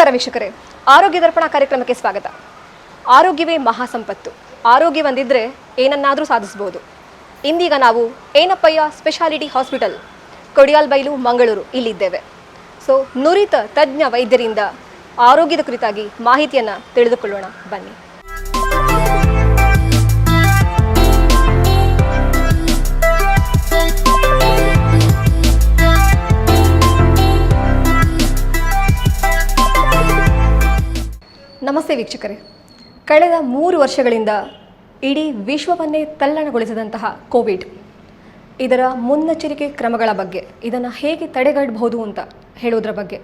ನಮಸ್ಕಾರ ವೀಕ್ಷಕರೇ, ಆರೋಗ್ಯ ದರ್ಪಣ ಕಾರ್ಯಕ್ರಮಕ್ಕೆ ಸ್ವಾಗತ. ಆರೋಗ್ಯವೇ ಮಹಾಸಂಪತ್ತು. ಆರೋಗ್ಯ ಹೊಂದಿದ್ರೆ ಏನನ್ನಾದರೂ ಸಾಧಿಸಬಹುದು. ಇಂದೀಗ ನಾವು ಏನಪ್ಪಯ್ಯ ಸ್ಪೆಷಾಲಿಟಿ ಹಾಸ್ಪಿಟಲ್, ಕೊಡಿಯಾಲ್ಬೈಲು, ಮಂಗಳೂರು ಇಲ್ಲಿದ್ದೇವೆ. ಸೊ ನುರಿತ ತಜ್ಞ ವೈದ್ಯರಿಂದ ಆರೋಗ್ಯದ ಕುರಿತಾಗಿ ಮಾಹಿತಿಯನ್ನು ತಿಳಿದುಕೊಳ್ಳೋಣ ಬನ್ನಿ. ನಮಸ್ತೆ ವೀಕ್ಷಕರೇ, ಕಳೆದ 3 ವರ್ಷಗಳಿಂದ ಇಡೀ ವಿಶ್ವವನ್ನೇ ತಲ್ಲಣಗೊಳಿಸಿದಂತಹ ಕೋವಿಡ್, ಇದರ ಮುನ್ನೆಚ್ಚರಿಕೆ ಕ್ರಮಗಳ ಬಗ್ಗೆ, ಇದನ್ನು ಹೇಗೆ ತಡೆಗಟ್ಟಬಹುದು ಅಂತ ಹೇಳೋದ್ರ ಬಗ್ಗೆ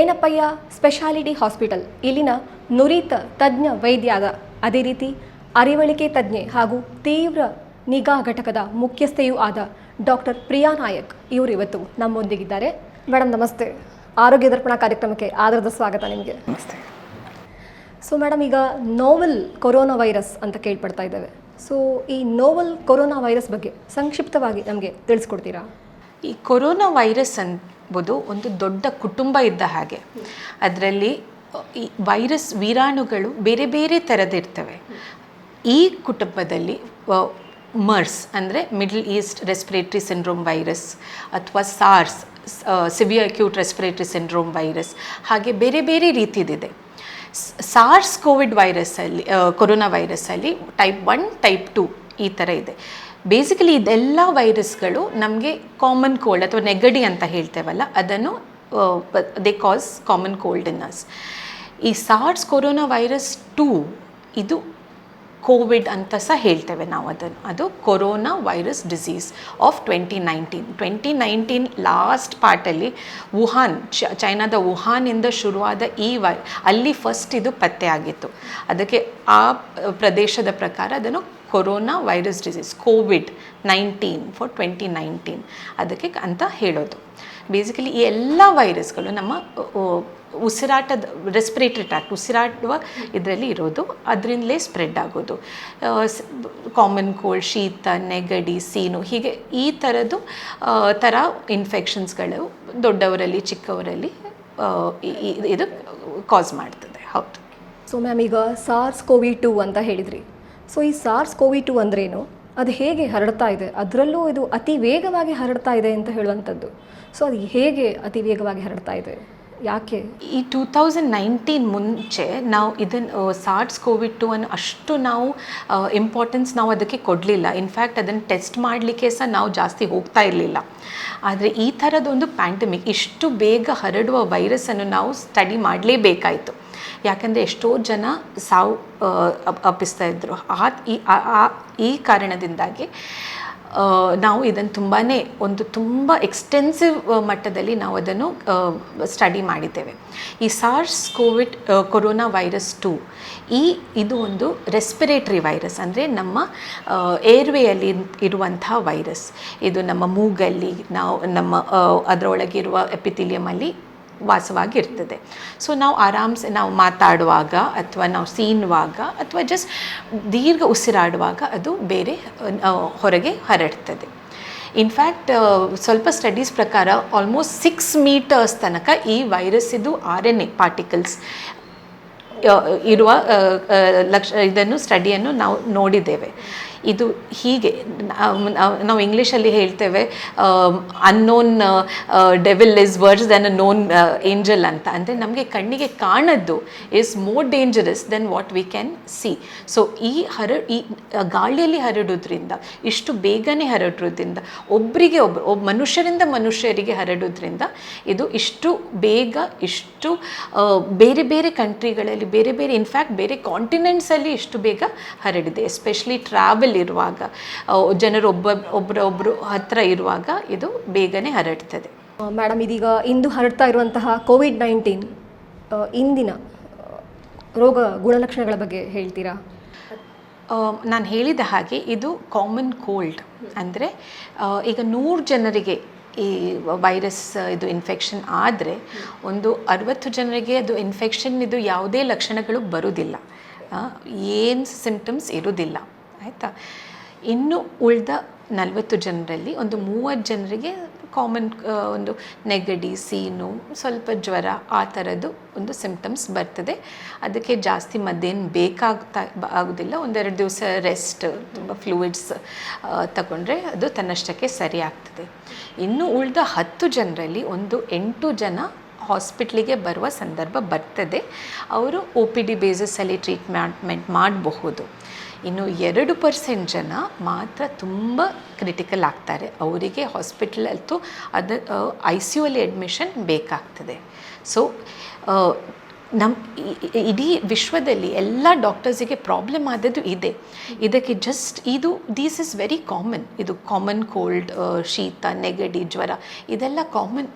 ಏನಪ್ಪಯ್ಯ ಸ್ಪೆಷಾಲಿಟಿ ಹಾಸ್ಪಿಟಲ್ ಇಲ್ಲಿನ ನುರಿತ ತಜ್ಞ ವೈದ್ಯಾದ, ಅದೇ ರೀತಿ ಅರಿವಳಿಕೆ ತಜ್ಞೆ ಹಾಗೂ ತೀವ್ರ ನಿಗಾ ಘಟಕದ ಮುಖ್ಯಸ್ಥೆಯೂ ಆದ ಡಾಕ್ಟರ್ ಪ್ರಿಯಾ ನಾಯಕ್ ಇವರು ಇವತ್ತು ನಮ್ಮೊಂದಿಗಿದ್ದಾರೆ. ಮೇಡಮ್ ನಮಸ್ತೆ, ಆರೋಗ್ಯ ದರ್ಪಣ ಕಾರ್ಯಕ್ರಮಕ್ಕೆ ಆದರದ ಸ್ವಾಗತ ನಿಮಗೆ. ನಮಸ್ತೆ. ಸೊ ಮೇಡಮ್, ಈಗ ನೋವೆಲ್ ಕೊರೋನಾ ವೈರಸ್ ಅಂತ ಕೇಳ್ಪಡ್ತಾ ಇದ್ದೇವೆ. ಸೊ ಈ ನೋವೆಲ್ ಕೊರೋನಾ ವೈರಸ್ ಬಗ್ಗೆ ಸಂಕ್ಷಿಪ್ತವಾಗಿ ನಮಗೆ ತಿಳಿಸ್ಕೊಡ್ತೀರಾ? ಈ ಕೊರೋನಾ ವೈರಸ್ ಎಂಬುದು ಒಂದು ದೊಡ್ಡ ಕುಟುಂಬ ಇದ್ದ ಹಾಗೆ. ಅದರಲ್ಲಿ ಈ ವೈರಸ್ ವೀರಾಣುಗಳು ಬೇರೆ ಬೇರೆ ಥರದಿರ್ತವೆ. ಈ ಕುಟುಂಬದಲ್ಲಿ ಮರ್ಸ್ ಅಂದರೆ middle east respiratory syndrome virus ಅಥವಾ SARS, severe acute respiratory syndrome virus, ಹಾಗೆ ಬೇರೆ ಬೇರೆ ರೀತಿದಿದೆ. ಸಾರ್ಸ್ ಕೋವಿಡ್ ವೈರಸ್ಸಲ್ಲಿ, ಕೊರೋನಾ ವೈರಸ್ಸಲ್ಲಿ ಟೈಪ್ 1, ಟೈಪ್ 2 ಈ ಥರ ಇದೆ. ಬೇಸಿಕಲಿ ಇದೆಲ್ಲ ವೈರಸ್ಗಳು ನಮಗೆ ಕಾಮನ್ ಕೋಲ್ಡ್ ಅಥವಾ ನೆಗಡಿ ಅಂತ ಹೇಳ್ತೇವಲ್ಲ, ಅದನ್ನು they call common cold in us. ಈ ಸಾರ್ಸ್ ಕೊರೋನಾ ವೈರಸ್ 2 ಇದು ಕೋವಿಡ್ ಅಂತ ಸಹ ಹೇಳ್ತೇವೆ ನಾವು ಅದನ್ನು. ಅದು corona virus disease of 2019 last ಪಾರ್ಟಲ್ಲಿ ವುಹಾನ್, ಚೈನಾದ ವುಹಾನಿಂದ ಶುರುವಾದ ಅಲ್ಲಿ ಫಸ್ಟ್ ಇದು ಪತ್ತೆ ಆಗಿತ್ತು. ಅದಕ್ಕೆ ಆ ಪ್ರದೇಶದ ಪ್ರಕಾರ ಅದನ್ನು corona virus disease COVID-19 for 2019 ಅದಕ್ಕೆ ಅಂತ ಹೇಳೋದು. ಬೇಸಿಕಲಿ ಈ ಎಲ್ಲ ವೈರಸ್ಗಳು ನಮ್ಮ ಉಸಿರಾಟದ ರೆಸ್ಪಿರೇಟರಿ ಟ್ರ್ಯಾಕ್ಟ್, ಉಸಿರಾಡುವ ಇದರಲ್ಲಿ ಇರೋದು, ಅದರಿಂದಲೇ ಸ್ಪ್ರೆಡ್ ಆಗೋದು. ಕಾಮನ್ ಕೋಲ್ಡ್, ಶೀತ, ನೆಗಡಿ, ಸೀನು, ಹೀಗೆ ಈ ಥರ ಇನ್ಫೆಕ್ಷನ್ಸ್ಗಳು ದೊಡ್ಡವರಲ್ಲಿ ಚಿಕ್ಕವರಲ್ಲಿ ಇದು ಕಾಸ್ ಮಾಡ್ತದೆ. ಹೌದು. ಸೊ ಮ್ಯಾಮ್, ಈಗ SARS-CoV-2 ಅಂತ ಹೇಳಿದ್ರಿ. ಸೊ ಈ SARS-CoV-2 ಅಂದ್ರೇನು, ಅದು ಹೇಗೆ ಹರಡ್ತಾ ಇದೆ, ಅದರಲ್ಲೂ ಇದು ಅತಿ ವೇಗವಾಗಿ ಹರಡ್ತಾ ಇದೆ ಅಂತ ಹೇಳುವಂಥದ್ದು. ಸೊ ಅದು ಹೇಗೆ ಅತಿ ವೇಗವಾಗಿ ಹರಡ್ತಾ ಇದೆ, ಯಾಕೆ? ಈ 2019 ಮುಂಚೆ ನಾವು ಇದನ್ನು SARS-CoV-2 ಅನ್ನು ಅಷ್ಟು ನಾವು ಇಂಪಾರ್ಟೆನ್ಸ್ ನಾವು ಅದಕ್ಕೆ ಕೊಡಲಿಲ್ಲ. ಇನ್ಫ್ಯಾಕ್ಟ್ ಅದನ್ನು ಟೆಸ್ಟ್ ಮಾಡಲಿಕ್ಕೆ ಸಹ ನಾವು ಜಾಸ್ತಿ ಹೋಗ್ತಾ ಇರಲಿಲ್ಲ. ಆದರೆ ಈ ಥರದೊಂದು ಪ್ಯಾಂಡಮಿಕ್, ಇಷ್ಟು ಬೇಗ ಹರಡುವ ವೈರಸ್ಸನ್ನು ನಾವು ಸ್ಟಡಿ ಮಾಡಲೇಬೇಕಾಯಿತು. ಯಾಕಂದರೆ ಎಷ್ಟೋ ಜನ ಸಾವು ಅಪ್ಪಿಸ್ತಾ ಇದ್ದರು. ಈ ಕಾರಣದಿಂದಾಗಿ ನಾವು ಇದನ್ನು ತುಂಬ ಎಕ್ಸ್ಟೆನ್ಸಿವ್ ಮಟ್ಟದಲ್ಲಿ ನಾವು ಅದನ್ನು ಸ್ಟಡಿ ಮಾಡಿದ್ದೇವೆ. ಈ SARS-CoV ಕೊರೋನಾ ವೈರಸ್ 2 ಇದು ಒಂದು ರೆಸ್ಪಿರೇಟರಿ ವೈರಸ್, ಅಂದರೆ ನಮ್ಮ ಏರ್ವೇಯಲ್ಲಿ ಇರುವಂಥ ವೈರಸ್. ಇದು ನಮ್ಮ ಮೂಗಲ್ಲಿ, ನಮ್ಮ ಅದರೊಳಗಿರುವ ಎಪಿಥೀಲಿಯಮಲ್ಲಿ ವಾಸವಾಗಿರ್ತದೆ. ಸೊ ನಾವು ಆರಾಮ್ಸೆ ನಾವು ಮಾತಾಡುವಾಗ ಅಥವಾ ನಾವು ಸೀನುವಾಗ ಅಥವಾ ಜಸ್ಟ್ ದೀರ್ಘ ಉಸಿರಾಡುವಾಗ ಅದು ಬೇರೆ ಹೊರಗೆ ಹರಡ್ತದೆ. ಇನ್ಫ್ಯಾಕ್ಟ್ ಸ್ವಲ್ಪ ಸ್ಟಡೀಸ್ ಪ್ರಕಾರ ಆಲ್ಮೋಸ್ಟ್ 6 ಮೀಟರ್ಸ್ ತನಕ ಈ ವೈರಸ್ಸಿದು RNA ಪಾರ್ಟಿಕಲ್ಸ್ ಇರುವ ಇದನ್ನು ಸ್ಟಡಿಯನ್ನು ನಾವು ನೋಡಿದ್ದೇವೆ. ಇದು ಹೀಗೆ ನಾವು ಇಂಗ್ಲೀಷಲ್ಲಿ ಹೇಳ್ತೇವೆ unknown devil is worse than a known angel ಅಂತ. ಅಂದರೆ ನಮಗೆ ಕಣ್ಣಿಗೆ ಕಾಣದ್ದು is more dangerous than what we can see. So ಈ ಗಾಳಿಯಲ್ಲಿ ಹರಡೋದ್ರಿಂದ, ಇಷ್ಟು ಬೇಗನೆ ಹರಡೋದ್ರಿಂದ, ಮನುಷ್ಯರಿಂದ ಮನುಷ್ಯರಿಗೆ ಹರಡೋದ್ರಿಂದ ಇದು ಇಷ್ಟು ಬೇಗ, ಇಷ್ಟು ಬೇರೆ ಬೇರೆ ಕಂಟ್ರಿಗಳಲ್ಲಿ, ಬೇರೆ ಬೇರೆ ಇನ್ಫ್ಯಾಕ್ಟ್ ಬೇರೆ ಕಾಂಟಿನೆಂಟ್ಸಲ್ಲಿ ಇಷ್ಟು ಬೇಗ ಹರಡಿದೆ. ಎಸ್ಪೆಷಲಿ ಟ್ರಾವೆಲ್ ಇರುವಾಗ, ಜನರು ಒಬ್ಬರೊಬ್ಬರು ಹತ್ರ ಇರುವಾಗ ಇದು ಬೇಗನೆ ಹರಡ್ತದೆ. ಮೇಡಮ್, ಇದೀಗ ಇಂದು ಹರಡ್ತಾ ಇರುವಂತಹ COVID-19 ಇಂದಿನ ರೋಗ ಗುಣಲಕ್ಷಣಗಳ ಬಗ್ಗೆ ಹೇಳ್ತೀರಾ? ನಾನು ಹೇಳಿದ ಹಾಗೆ ಇದು ಕಾಮನ್ ಕೋಲ್ಡ್. ಅಂದರೆ ಈಗ 100 ಜನರಿಗೆ ಈ ವೈರಸ್ ಇದು ಇನ್ಫೆಕ್ಷನ್ ಆದರೆ ಒಂದು 60 ಜನರಿಗೆ ಅದು ಇನ್ಫೆಕ್ಷನ್ ಇದು ಯಾವುದೇ ಲಕ್ಷಣಗಳು ಬರುವುದಿಲ್ಲ, ಏನು ಸಿಂಪ್ಟಮ್ಸ್ ಇರೋದಿಲ್ಲ, ಆಯಿತಾ. ಇನ್ನು ಉಳಿದ 40 ಜನರಲ್ಲಿ ಒಂದು 30 ಜನರಿಗೆ ಕಾಮನ್ ಒಂದು ನೆಗಡಿ, ಸೀನು, ಸ್ವಲ್ಪ ಜ್ವರ ಆ ಥರದ್ದು ಒಂದು ಸಿಂಪ್ಟಮ್ಸ್ ಬರ್ತದೆ. ಅದಕ್ಕೆ ಜಾಸ್ತಿ ಮದ್ದೇನು ಆಗೋದಿಲ್ಲ. ಒಂದೆರಡು ದಿವಸ ರೆಸ್ಟ್, ತುಂಬ ಫ್ಲೂಯಿಡ್ಸ್ ತಗೊಂಡ್ರೆ ಅದು ತನ್ನಷ್ಟಕ್ಕೆ ಸರಿ ಆಗ್ತದೆ. ಇನ್ನು ಉಳಿದ 10 ಜನರಲ್ಲಿ ಒಂದು 8 ಜನ ಹಾಸ್ಪಿಟ್ಲಿಗೆ ಬರುವ ಸಂದರ್ಭ ಬರ್ತದೆ. ಅವರು OPD ಬೇಸಿಸಲ್ಲಿ ಟ್ರೀಟ್ಮೆಂಟ್ ಮಾಡಬಹುದು. ಇನ್ನು 2% ಜನ ಮಾತ್ರ ತುಂಬ ಕ್ರಿಟಿಕಲ್ ಆಗ್ತಾರೆ. ಅವರಿಗೆ ಹಾಸ್ಪಿಟಲ್ ಅಂತೂ ಅದು ICU ಅಲ್ಲಿ ಅಡ್ಮಿಷನ್ ಬೇಕಾಗ್ತದೆ. ಸೊ ನಮ್ಮ ಇಡೀ ವಿಶ್ವದಲ್ಲಿ ಎಲ್ಲ ಡಾಕ್ಟರ್ಸಿಗೆ ಪ್ರಾಬ್ಲಮ್ ಆದದ್ದು ಇದೆ. ಇದಕ್ಕೆ ದಿಸ್ ಇಸ್ ವೆರಿ ಕಾಮನ್. ಇದು ಕಾಮನ್ ಕೋಲ್ಡ್, ಶೀತ, ನೆಗಡಿ, ಜ್ವರ ಇದೆಲ್ಲ ಕಾಮನ್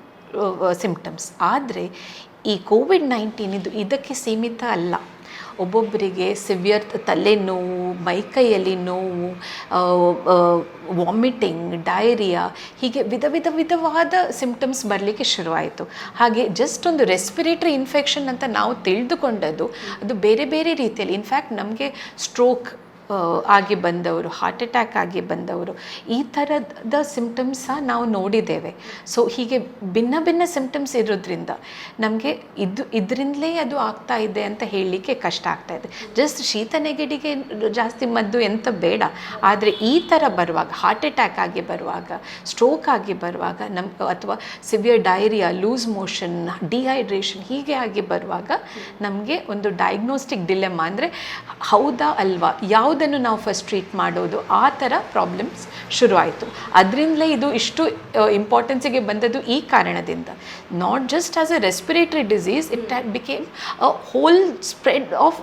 ಸಿಂಪ್ಟಮ್ಸ್. ಆದರೆ ಈ COVID-19 ಇದಕ್ಕೆ ಸೀಮಿತ ಅಲ್ಲ. ಒಬ್ಬೊಬ್ಬರಿಗೆ ಸಿವಿಯರ್ ತಲೆನೋವು, ಮೈಕೈಯಲ್ಲಿ ನೋವು, ವಾಮಿಟಿಂಗ್, ಡಯರಿಯಾ, ಹೀಗೆ ವಿಧವಾದ ಸಿಂಪ್ಟಮ್ಸ್ ಬರಲಿಕ್ಕೆ ಶುರುವಾಯಿತು. ಹಾಗೆ ಜಸ್ಟ್ ಒಂದು ರೆಸ್ಪಿರೇಟರಿ ಇನ್ಫೆಕ್ಷನ್ ಅಂತ ನಾವು ತಿಳಿದುಕೊಂಡದ್ದು ಅದು ಬೇರೆ ಬೇರೆ ರೀತಿಯಲ್ಲಿ, ಇನ್ಫ್ಯಾಕ್ಟ್ ನಮಗೆ ಸ್ಟ್ರೋಕ್ ಆಗಿ ಬಂದವರು, ಹಾರ್ಟ್ ಅಟ್ಯಾಕ್ ಆಗಿ ಬಂದವರು, ಈ ಥರದ ಸಿಂಪ್ಟಮ್ಸ್ ಸಹ ನಾವು ನೋಡಿದ್ದೇವೆ. ಸೊ ಹೀಗೆ ಭಿನ್ನ ಸಿಂಪ್ಟಮ್ಸ್ ಇರೋದ್ರಿಂದ ನಮಗೆ ಇದರಿಂದಲೇ ಅದು ಆಗ್ತಾ ಇದೆ ಅಂತ ಹೇಳಲಿಕ್ಕೆ ಕಷ್ಟ ಆಗ್ತಾ ಇದೆ. ಜಸ್ಟ್ ಶೀತ ನೆಗಡಿಗೆ ಜಾಸ್ತಿ ಮದ್ದು ಎಂತ ಬೇಡ. ಆದರೆ ಈ ಥರ ಬರುವಾಗ, ಹಾರ್ಟ್ ಅಟ್ಯಾಕ್ ಆಗಿ ಬರುವಾಗ, ಸ್ಟ್ರೋಕ್ ಆಗಿ ಬರುವಾಗ, ಅಥವಾ severe diarrhoea, loose motion, dehydration ಹೀಗೆ ಆಗಿ ಬರುವಾಗ ನಮಗೆ ಒಂದು ಡಯಾಗ್ನೋಸ್ಟಿಕ್ ಡಿಲೆಮಾ, ಅಂದರೆ ಹೌದಾ ಅಲ್ವಾ, ಯಾವುದನ್ನು ನಾವು ಫಸ್ಟ್ ಟ್ರೀಟ್ ಮಾಡೋದು, ಆ ಥರ ಪ್ರಾಬ್ಲಮ್ಸ್ ಶುರುವಾಯಿತು. ಅದರಿಂದಲೇ ಇದು ಇಷ್ಟು ಇಂಪಾರ್ಟೆನ್ಸಿಗೆ ಬಂದದ್ದು ಈ ಕಾರಣದಿಂದ. Not just as a respiratory disease, it became a hole spread of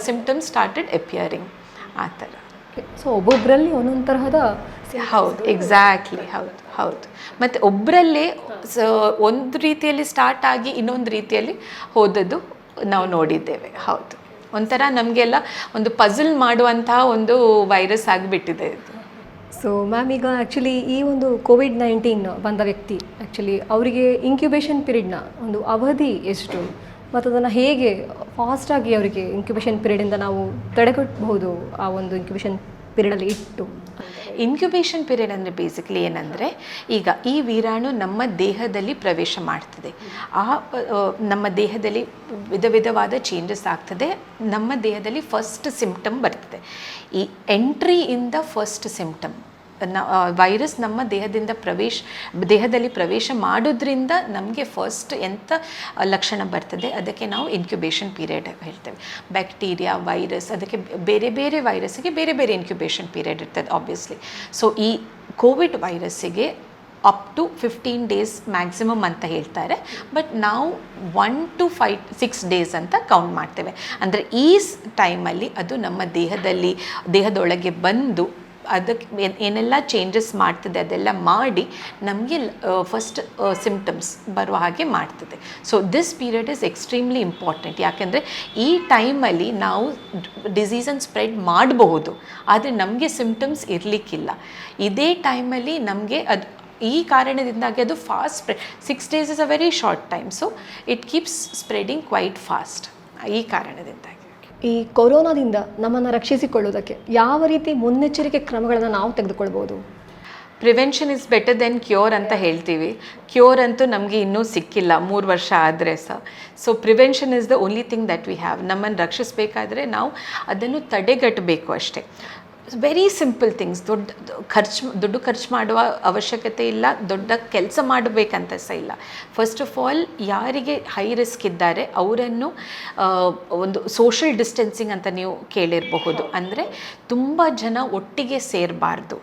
symptoms started appearing ಆ ಥರ. ಸೊ ಒಬ್ಬೊಬ್ಬರಲ್ಲಿ ಒಂದೊಂದು ತರಹದ ಹೌದು, ಎಕ್ಸಾಕ್ಟ್ಲಿ, ಹೌದು. ಮತ್ತು ಒಬ್ಬರಲ್ಲೇ ಒಂದು ರೀತಿಯಲ್ಲಿ ಸ್ಟಾರ್ಟ್ ಆಗಿ ಇನ್ನೊಂದು ರೀತಿಯಲ್ಲಿ ಹೋದದ್ದು ನಾವು ನೋಡಿದ್ದೇವೆ. ಹೌದು, ಒಂಥರ ನಮಗೆಲ್ಲ ಒಂದು ಪಝಲ್ ಮಾಡುವಂತಹ ಒಂದು ವೈರಸ್ ಆಗಿಬಿಟ್ಟಿದೆ ಇದು. ಸೊ ಮ್ಯಾಮ್, ಈಗ ಆ್ಯಕ್ಚುಲಿ ಈ ಒಂದು COVID-19 ಬಂದ ವ್ಯಕ್ತಿ ಆ್ಯಕ್ಚುಲಿ ಅವರಿಗೆ ಇನ್ಕ್ಯುಬೇಷನ್ ಪೀರಿಯಡ್ನ ಒಂದು ಅವಧಿ ಎಷ್ಟು, ಮತ್ತು ಅದನ್ನು ಹೇಗೆ ಫಾಸ್ಟಾಗಿ ಅವರಿಗೆ ಇನ್ಕ್ಯುಬೇಷನ್ ಪೀರಿಯಡಿಂದ ನಾವು ತಡೆಗಟ್ಟಬಹುದು ಆ ಒಂದು ಇನ್ಕ್ಯುಬೇಷನ್ ಪೀರಿಯಡಲ್ಲಿ ಇಟ್ಟು? ಇನ್ಕ್ಯುಬೇಷನ್ ಪೀರಿಯಡ್ ಅಂದರೆ ಬೇಸಿಕ್ಲಿ ಏನಂದರೆ, ಈಗ ಈ ವೀರಾಣು ನಮ್ಮ ದೇಹದಲ್ಲಿ ಪ್ರವೇಶ ಮಾಡ್ತದೆ. ನಮ್ಮ ದೇಹದಲ್ಲಿ ವಿಧವಾದ ಚೇಂಜಸ್ ಆಗ್ತದೆ. ನಮ್ಮ ದೇಹದಲ್ಲಿ ಫಸ್ಟ್ ಸಿಂಪ್ಟಮ್ ಬರ್ತದೆ. ಈ entry in the first symptom, virus ನಮ್ಮ ದೇಹದಲ್ಲಿ ಪ್ರವೇಶ ಮಾಡೋದ್ರಿಂದ ನಮಗೆ ಫಸ್ಟ್ ಎಂಥ ಲಕ್ಷಣ ಬರ್ತದೆ ಅದಕ್ಕೆ ನಾವು ಇನ್ಕ್ಯುಬೇಷನ್ ಪೀರಿಯಡ್ ಹೇಳ್ತೇವೆ. ಬ್ಯಾಕ್ಟೀರಿಯಾ, ವೈರಸ್, ಅದಕ್ಕೆ ಬೇರೆ ಬೇರೆ ವೈರಸ್ಸಿಗೆ ಬೇರೆ ಬೇರೆ ಇನ್ಕ್ಯುಬೇಷನ್ ಪೀರಿಯಡ್ ಇರ್ತದೆ ಆಬ್ವಿಯಸ್ಲಿ. ಸೊ ಈ ಕೋವಿಡ್ ವೈರಸ್ಸಿಗೆ ಅಪ್ ಟು 15 days ಮ್ಯಾಕ್ಸಿಮಮ್ ಅಂತ ಹೇಳ್ತಾರೆ. ಬಟ್ ನಾವು 1 to 6 days ಅಂತ ಕೌಂಟ್ ಮಾಡ್ತೇವೆ. ಅಂದರೆ ಈ ಟೈಮಲ್ಲಿ ಅದು ನಮ್ಮ ದೇಹದೊಳಗೆ ಬಂದು ಅದಕ್ಕೆ ಏನೆಲ್ಲ ಚೇಂಜಸ್ ಮಾಡ್ತದೆ ಅದೆಲ್ಲ ಮಾಡಿ ನಮಗೆ ಫಸ್ಟ್ ಸಿಂಪ್ಟಮ್ಸ್ ಬರುವ ಹಾಗೆ ಮಾಡ್ತದೆ. So this period is extremely important. ಯಾಕೆಂದರೆ ಈ ಟೈಮಲ್ಲಿ ನಾವು ಡಿಸೀಸನ್ನು ಸ್ಪ್ರೆಡ್ ಮಾಡಬಹುದು, ಆದರೆ ನಮಗೆ ಸಿಂಪ್ಟಮ್ಸ್ ಇರಲಿಕ್ಕಿಲ್ಲ. ಇದೇ ಟೈಮಲ್ಲಿ ನಮಗೆ ಈ ಕಾರಣದಿಂದಾಗಿ ಅದು fast spread. 6 days is a very short time. So it keeps spreading quite fast. ಈ ಕಾರಣದಿಂದಾಗಿ ಈ ಕೊರೋನಾದಿಂದ ನಮ್ಮನ್ನು ರಕ್ಷಿಸಿಕೊಳ್ಳುವುದಕ್ಕೆ ಯಾವ ರೀತಿ ಮುನ್ನೆಚ್ಚರಿಕೆ ಕ್ರಮಗಳನ್ನು ನಾವು ತೆಗೆದುಕೊಳ್ಬೋದು? Prevention is better then cure ಅಂತ ಹೇಳ್ತೀವಿ. ಕ್ಯೂರ್ ಅಂತೂ ನಮಗೆ ಇನ್ನೂ ಸಿಕ್ಕಿಲ್ಲ 3 ವರ್ಷ ಆದರೆ ಸಹ. So prevention is the only thing that we have. ನಮ್ಮನ್ನು ರಕ್ಷಿಸಬೇಕಾದ್ರೆ ನಾವು ಅದನ್ನು ತಡೆಗಟ್ಟಬೇಕು ಅಷ್ಟೇ. Very simple things. ದುಡ್ಡು ಖರ್ಚು ಮಾಡುವ ಅವಶ್ಯಕತೆ ಇಲ್ಲ, ದೊಡ್ಡ ಕೆಲಸ ಮಾಡಬೇಕಂತ ಸಹ ಇಲ್ಲ. ಫಸ್ಟ್ ಆಫ್ ಆಲ್ ಯಾರಿಗೆ ಹೈ ರಿಸ್ಕ್ ಇದ್ದಾರೆ ಅವರನ್ನು ಒಂದು ಸೋಷಿಯಲ್ ಡಿಸ್ಟೆನ್ಸಿಂಗ್ ಅಂತ ನೀವು ಕೇಳಿರಬಹುದು. ಅಂದರೆ ತುಂಬ ಜನ ಒಟ್ಟಿಗೆ ಸೇರಬಾರ್ದು,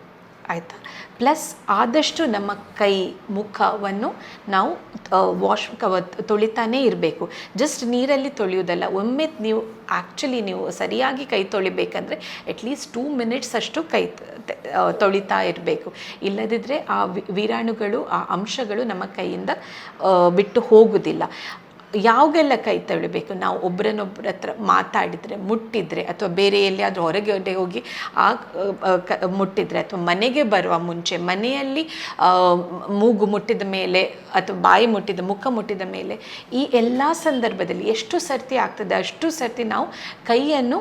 ಆಯಿತಾ. ಪ್ಲಸ್ ಆದಷ್ಟು ನಮ್ಮ ಕೈ ಮುಖವನ್ನು ನಾವು ತೊಳಿತಾನೇ ಇರಬೇಕು. ಜಸ್ಟ್ ನೀರಲ್ಲಿ ತೊಳೆಯೋದಲ್ಲ. ಒಮ್ಮೆ ನೀವು ಸರಿಯಾಗಿ ಕೈ ತೊಳಿಬೇಕಂದ್ರೆ ಅಟ್ಲೀಸ್ಟ್ 2 minutes ಅಷ್ಟು ಕೈ ತೊಳಿತಾ ಇರಬೇಕು. ಇಲ್ಲದಿದ್ದರೆ ಆ ವೀರಾಣುಗಳು, ಆ ಅಂಶಗಳು ನಮ್ಮ ಕೈಯಿಂದ ಬಿಟ್ಟು ಹೋಗೋದಿಲ್ಲ. ಯಾವಾಗೆಲ್ಲ ಕೈ ತೊಳಿಬೇಕು? ನಾವು ಒಬ್ಬರನ್ನೊಬ್ಬರ ಹತ್ರ ಮಾತಾಡಿದರೆ, ಮುಟ್ಟಿದರೆ, ಅಥವಾ ಬೇರೆ ಎಲ್ಲಿಯಾದರೂ ಹೊರಗೆ ಹೋಗಿ ಮುಟ್ಟಿದರೆ, ಅಥವಾ ಮನೆಗೆ ಬರುವ ಮುಂಚೆ ಮನೆಯಲ್ಲಿ ಮೂಗು ಮುಟ್ಟಿದ ಮೇಲೆ ಅಥವಾ ಬಾಯಿ ಮುಟ್ಟಿದ, ಮುಖ ಮುಟ್ಟಿದ ಮೇಲೆ, ಈ ಎಲ್ಲ ಸಂದರ್ಭದಲ್ಲಿ ಎಷ್ಟು ಸರ್ತಿ ಆಗ್ತದೆ ಅಷ್ಟು ಸರ್ತಿ ನಾವು ಕೈಯನ್ನು